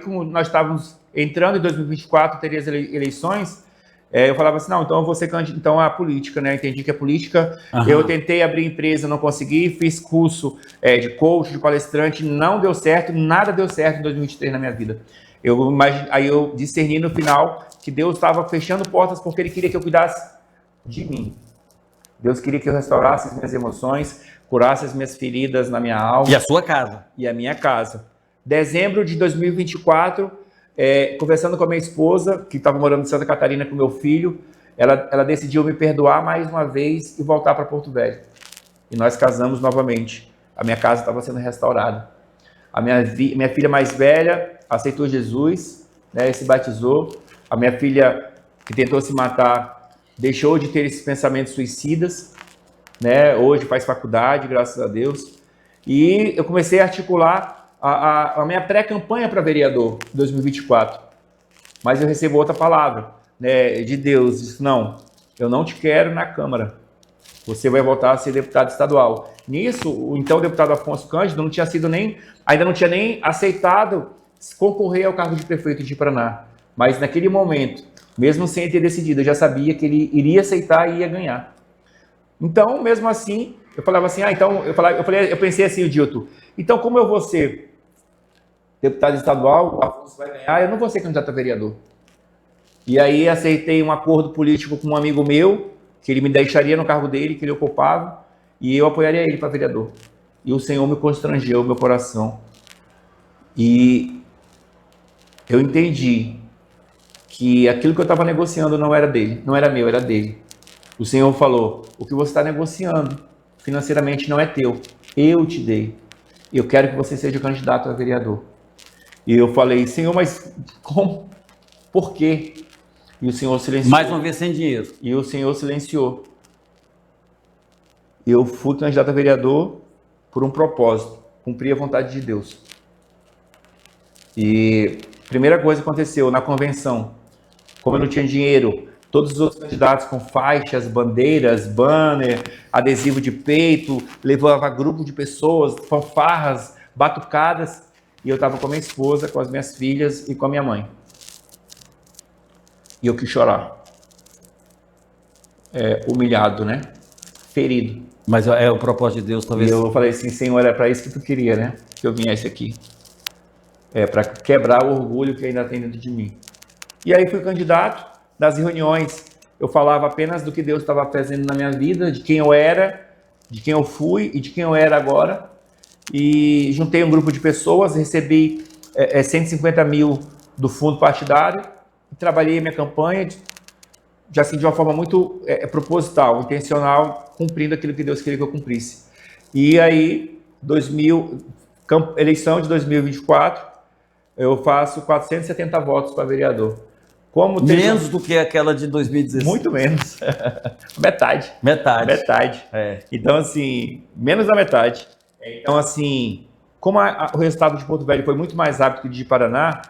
como nós estávamos entrando em 2024, teria as eleições, eu falava assim, não, então eu vou ser candidato, então a política, né? Entendi que é política. Eu tentei abrir empresa, não consegui, fiz curso de coach, de palestrante, não deu certo, nada deu certo em 2023 na minha vida. Aí eu discerni no final que Deus estava fechando portas porque Ele queria que eu cuidasse de mim. Deus queria que eu restaurasse as minhas emoções, curasse as minhas feridas na minha alma. E a sua casa. E a minha casa. Dezembro de 2024, conversando com a minha esposa, que estava morando em Santa Catarina com meu filho, ela decidiu me perdoar mais uma vez e voltar para Porto Velho. E nós casamos novamente. A minha casa estava sendo restaurada. A minha filha mais velha aceitou Jesus, né, se batizou. A minha filha, que tentou se matar, deixou de ter esses pensamentos suicidas, né? Hoje faz faculdade, graças a Deus. E eu comecei a articular a minha pré-campanha para vereador 2024. Mas eu recebo outra palavra, né, de Deus. Diz, não, eu não te quero na Câmara. Você vai voltar a ser deputado estadual. Nisso, o então deputado Afonso Cândido ainda não tinha nem aceitado concorrer ao cargo de prefeito de Paraná. Mas naquele momento, mesmo sem ter decidido, eu já sabia que ele iria aceitar e ia ganhar. Então, mesmo assim, eu falava assim, eu pensei assim, Dilton, então como eu vou ser deputado estadual, o Afonso vai ganhar, eu não vou ser candidato a vereador. E aí aceitei um acordo político com um amigo meu, que ele me deixaria no cargo dele, que ele ocupava, e eu apoiaria ele para vereador. E o Senhor me constrangeu, meu coração. E eu entendi que aquilo que eu estava negociando não era dele, não era meu, era dele. O Senhor falou, o que você está negociando financeiramente não é teu, eu te dei. Eu quero que você seja candidato a vereador. E eu falei, Senhor, mas como? Por quê? E o Senhor silenciou. Mais uma vez sem dinheiro. E o Senhor silenciou. Eu fui candidato a vereador por um propósito, cumprir a vontade de Deus. E a primeira coisa que aconteceu na convenção, como eu não tinha dinheiro, todos os outros candidatos com faixas, bandeiras, banner, adesivo de peito, levava grupo de pessoas, fanfarras, batucadas, e eu estava com a minha esposa, com as minhas filhas e com a minha mãe. E eu quis chorar. Humilhado, né? Ferido. Mas é o propósito de Deus, talvez. E eu falei assim, Senhor, é para isso que tu queria, né? Que eu viesse aqui. Para quebrar o orgulho que ainda tem dentro de mim. E aí fui candidato. Nas reuniões, eu falava apenas do que Deus estava fazendo na minha vida, de quem eu era, de quem eu fui e de quem eu era agora. E juntei um grupo de pessoas, recebi 150 mil do fundo partidário, e trabalhei a minha campanha já assim, de uma forma muito proposital, intencional, cumprindo aquilo que Deus queria que eu cumprisse. E aí, eleição de 2024, eu faço 470 votos para vereador. Menos do que aquela de 2016. Muito menos. Metade. Metade. Então, assim, menos da metade. Então, assim, como o resultado de Porto Velho foi muito mais rápido que o de Paraná,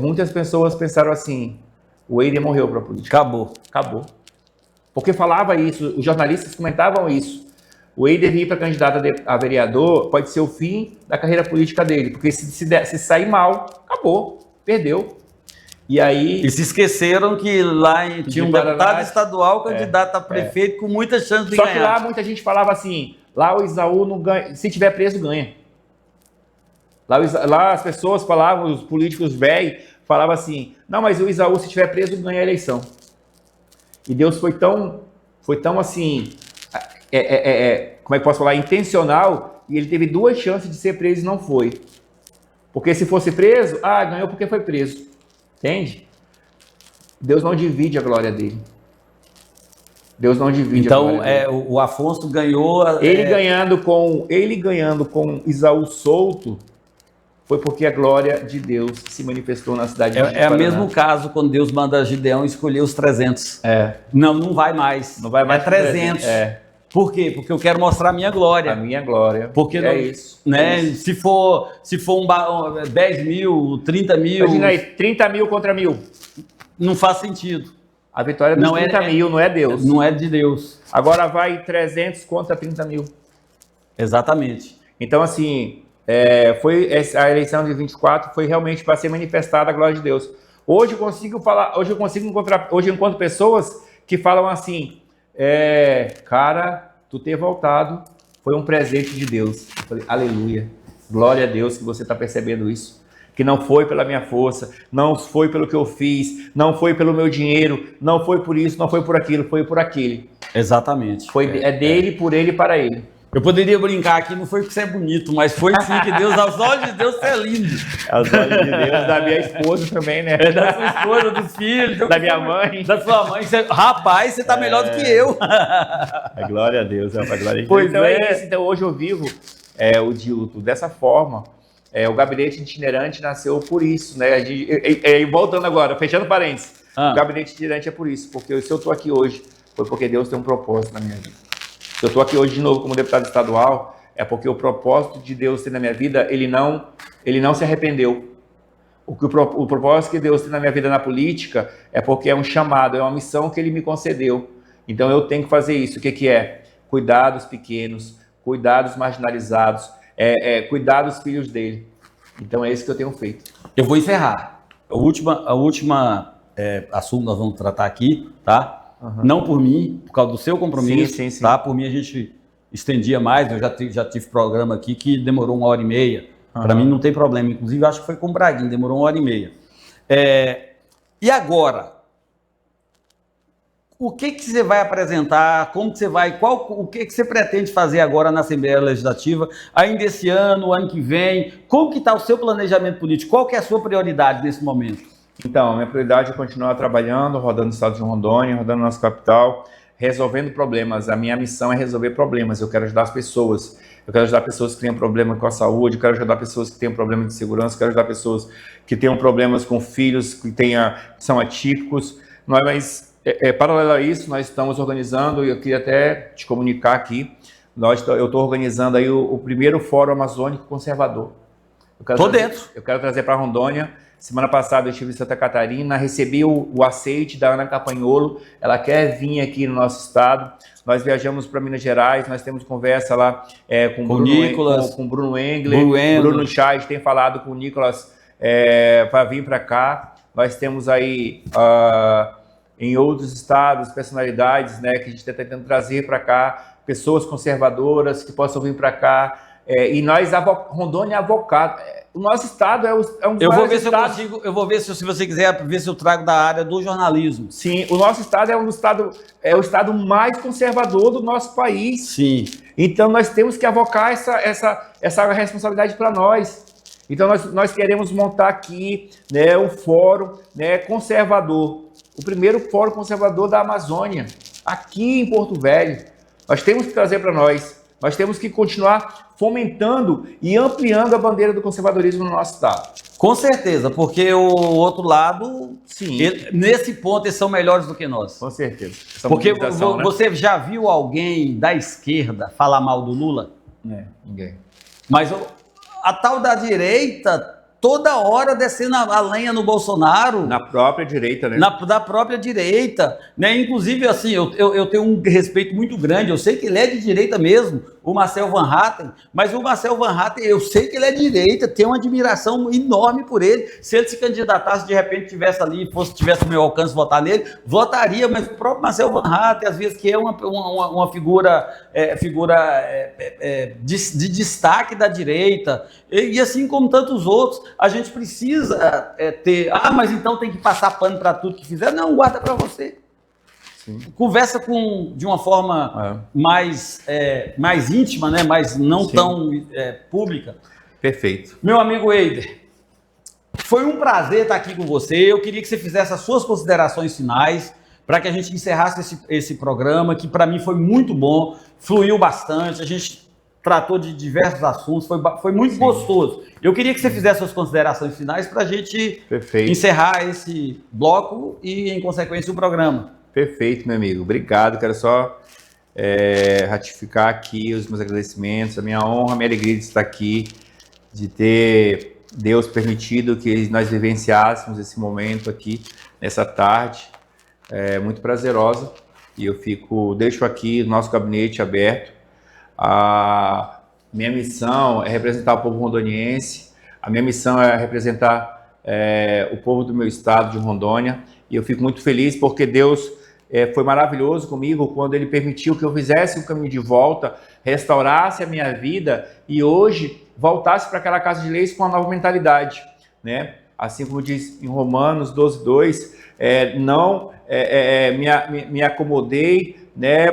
muitas pessoas pensaram assim, o Eider morreu para a política. Acabou. Porque falava isso, os jornalistas comentavam isso. O Eider ir para candidato a vereador pode ser o fim da carreira política dele, porque se sair mal, acabou, perdeu. E se esqueceram que lá tinha um deputado estadual, candidato a prefeito, com muita chance de ganhar. Só que lá muita gente falava assim, lá o Isaú não ganha, se tiver preso, ganha. Lá as pessoas falavam, os políticos velhos falavam assim, não, mas o Isaú, se estiver preso, ganha a eleição. E Deus foi tão assim, como é que posso falar, intencional, e ele teve 2 chances de ser preso e não foi. Porque se fosse preso, ganhou porque foi preso. Entende? Deus não divide a glória dele. Deus não divide a glória dele. Então, o Afonso ganhou... Ele ganhando com Isaú solto, foi porque a glória de Deus se manifestou na cidade de Paraná. É o mesmo caso quando Deus manda Gideão escolher os 300. Não vai mais. Não vai mais 300. Por quê? Porque eu quero mostrar a minha glória. A minha glória. Porque isso. Né? É isso. Se for 10 mil, 30 mil... Imagina aí, 30 mil contra 1000. Não faz sentido. A vitória dos 30 mil, não é Deus. Não é de Deus. Agora vai 300 contra 30 mil. Exatamente. Então, assim, a eleição de 24 foi realmente para ser manifestada a glória de Deus. Hoje eu encontro pessoas que falam assim, cara, tu ter voltado foi um presente de Deus. Eu falei, aleluia, glória a Deus que você está percebendo isso. Que não foi pela minha força, não foi pelo que eu fiz, não foi pelo meu dinheiro, não foi por isso, não foi por aquilo, foi por aquele. Exatamente. É dele, por ele e para ele. Eu poderia brincar aqui, não foi porque você é bonito, mas foi sim que Deus, aos olhos de Deus, você é lindo. Aos olhos de Deus, da minha esposa também, né? Da sua esposa, dos filhos. Da minha mãe. Da sua mãe. Rapaz, você tá melhor do que eu. Glória a Deus, glória a Deus. Pois então é isso. Então hoje eu vivo o Dilto dessa forma. O gabinete itinerante nasceu por isso, né? Voltando agora, fechando parênteses. O gabinete itinerante é por isso, porque se eu estou aqui hoje, foi porque Deus tem um propósito na minha vida. Se eu estou aqui hoje de novo como deputado estadual, é porque o propósito de Deus tem na minha vida, ele não se arrependeu. O propósito que Deus tem na minha vida na política é porque é um chamado, é uma missão que ele me concedeu. Então eu tenho que fazer isso. O que é? Cuidar dos pequenos, cuidar dos marginalizados, cuidar dos filhos dele. Então é isso que eu tenho feito. Eu vou encerrar. A última assunto nós vamos tratar aqui, tá? Não por mim, por causa do seu compromisso, sim. tá? Por mim a gente estendia mais, eu já tive programa aqui que demorou 1h30. Para mim não tem problema, inclusive eu acho que foi com o Braguinho, demorou 1h30. E agora? O que você vai apresentar? Como que você vai? O que você pretende fazer agora na Assembleia Legislativa? Ainda esse ano que vem? Como que está o seu planejamento político? Qual que é a sua prioridade nesse momento? Então, a minha prioridade é continuar trabalhando, rodando o estado de Rondônia, rodando nossa capital, resolvendo problemas. A minha missão é resolver problemas. Eu quero ajudar as pessoas. Eu quero ajudar pessoas que tenham problema com a saúde, eu quero ajudar pessoas que tenham problema de segurança, eu quero ajudar pessoas que tenham problemas com filhos, que são atípicos. Mas, paralelo a isso, nós estamos organizando, e eu queria até te comunicar aqui, eu estou organizando aí o primeiro Fórum Amazônico Conservador. Eu quero trazer para Rondônia. Semana passada eu estive em Santa Catarina, recebi o aceite da Ana Campagnolo, ela quer vir aqui no nosso estado. Nós viajamos para Minas Gerais, nós temos conversa lá com o Nicolas, com Bruno Engler, Bruno Chais tem falado com o Nicolas para vir para cá. Nós temos aí em outros estados personalidades, né, que a gente está tentando trazer para cá, pessoas conservadoras que possam vir para cá. E nós, Rondônia é avocado. O nosso estado é um dos maiores estados. Eu vou ver se você quiser ver se eu trago da área do jornalismo. Sim, o nosso estado é o estado mais conservador do nosso país. Sim. Então nós temos que avocar essa responsabilidade para nós. Então nós queremos montar aqui, né, um fórum, né, conservador. O primeiro fórum conservador da Amazônia, aqui em Porto Velho. Nós temos que trazer para nós. Nós temos que continuar fomentando e ampliando a bandeira do conservadorismo no nosso estado. Com certeza, porque o outro lado, sim, nesse ponto, eles são melhores do que nós. Com certeza. Porque você já viu alguém da esquerda falar mal do Lula? Ninguém. Mas a tal da direita, toda hora descendo a lenha no Bolsonaro. Na própria direita, né? Da própria direita. Né? Inclusive, assim, eu tenho um respeito muito grande, eu sei que ele é de direita mesmo, o Marcel Van Hatten, mas o Marcel Van Hatten, eu sei que ele é direita, tenho uma admiração enorme por ele. Se ele se candidatasse, de repente tivesse ali, tivesse o meu alcance votar nele, votaria, mas o próprio Marcel Van Hatten, às vezes, que é uma figura, de destaque da direita, e assim como tantos outros, a gente precisa ter, mas então tem que passar pano para tudo que fizer. Não, guarda para você. Sim. Conversa de uma forma mais íntima, né? Mas não Sim. tão pública. Perfeito. Meu amigo Eider, foi um prazer estar aqui com você. Eu queria que você fizesse as suas considerações finais para que a gente encerrasse esse programa, que para mim foi muito bom, fluiu bastante, a gente tratou de diversos assuntos, foi muito Sim. gostoso. Eu queria que você fizesse suas considerações finais para a gente encerrar esse bloco e, em consequência, o programa. Perfeito, meu amigo. Obrigado. Quero só ratificar aqui os meus agradecimentos, a minha honra, a minha alegria de estar aqui, de ter Deus permitido que nós vivenciássemos esse momento aqui, nessa tarde, muito prazerosa. E eu deixo aqui o nosso gabinete aberto. A minha missão é representar o povo rondoniense, a minha missão é representar o povo do meu estado de Rondônia, e eu fico muito feliz porque Deus foi maravilhoso comigo quando Ele permitiu que eu fizesse o caminho de volta, restaurasse a minha vida e hoje voltasse para aquela casa de leis com uma nova mentalidade, né? Assim como diz em Romanos 12:2, não me acomodei, né,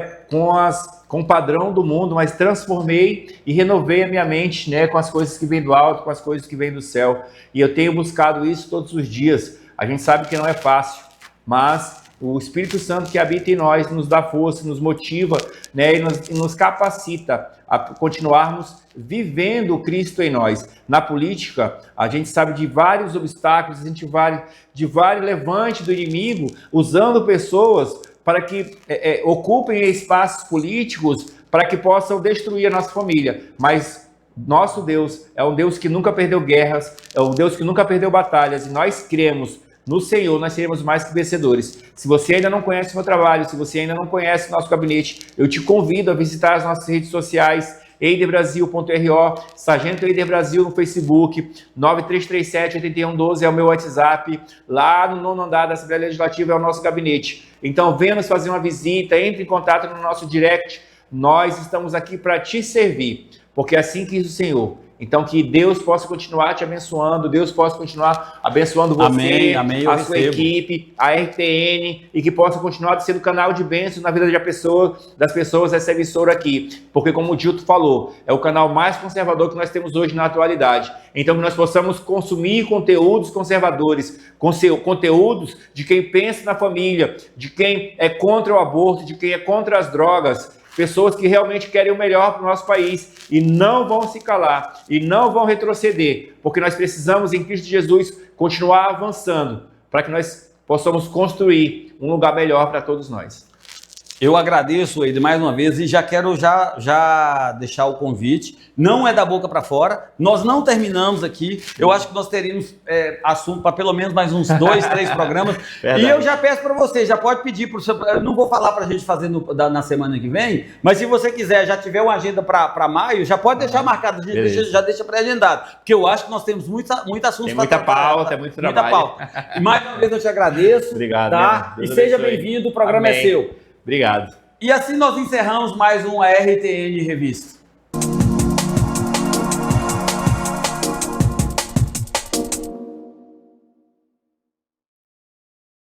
com o padrão do mundo, mas transformei e renovei a minha mente, né, com as coisas que vêm do alto, com as coisas que vêm do céu. E eu tenho buscado isso todos os dias. A gente sabe que não é fácil, mas o Espírito Santo que habita em nós nos dá força, nos motiva, né, e nos capacita a continuarmos vivendo o Cristo em nós. Na política, a gente sabe de vários obstáculos, de vários levantes do inimigo, usando pessoas para que ocupem espaços políticos, para que possam destruir a nossa família. Mas nosso Deus é um Deus que nunca perdeu guerras, é um Deus que nunca perdeu batalhas, e nós cremos no Senhor, nós seremos mais que vencedores. Se você ainda não conhece o meu trabalho, se você ainda não conhece o nosso gabinete, eu te convido a visitar as nossas redes sociais, eiderbrasil.ro, Sargento Eider Brasil no Facebook, 9337-8112 é o meu WhatsApp, lá no 9º andar da Assembleia Legislativa é o nosso gabinete. Então venha nos fazer uma visita, entre em contato no nosso direct, nós estamos aqui para te servir, porque é assim quis o Senhor. Então, que Deus possa continuar te abençoando, Deus possa continuar abençoando você, amém, a sua equipe, a RTN, e que possa continuar sendo canal de bênção na vida das pessoas essa emissora aqui. Porque, como o Dilton falou, é o canal mais conservador que nós temos hoje na atualidade. Então, que nós possamos consumir conteúdos conservadores, conteúdos de quem pensa na família, de quem é contra o aborto, de quem é contra as drogas, pessoas que realmente querem o melhor para o nosso país e não vão se calar e não vão retroceder, porque nós precisamos, em Cristo Jesus, continuar avançando para que nós possamos construir um lugar melhor para todos nós. Eu agradeço, Eider, mais uma vez, e já quero já deixar o convite. Não é da boca para fora, nós não terminamos aqui. Eu acho que nós teríamos assunto para pelo menos mais uns 2, 3 programas. Verdade. E eu já peço para você, já pode pedir para o seu. Eu não vou falar para a gente fazer na semana que vem, mas se você quiser, já tiver uma agenda para maio, já pode deixar marcado, a gente já deixa pré-agendado. Porque eu acho que nós temos muito assunto. Tem muita pauta, muito trabalho. Muita pauta. E mais uma vez eu te agradeço. Obrigado. Tá? E seja bem-vindo, o programa é seu. Obrigado. E assim nós encerramos mais um RTN Revista.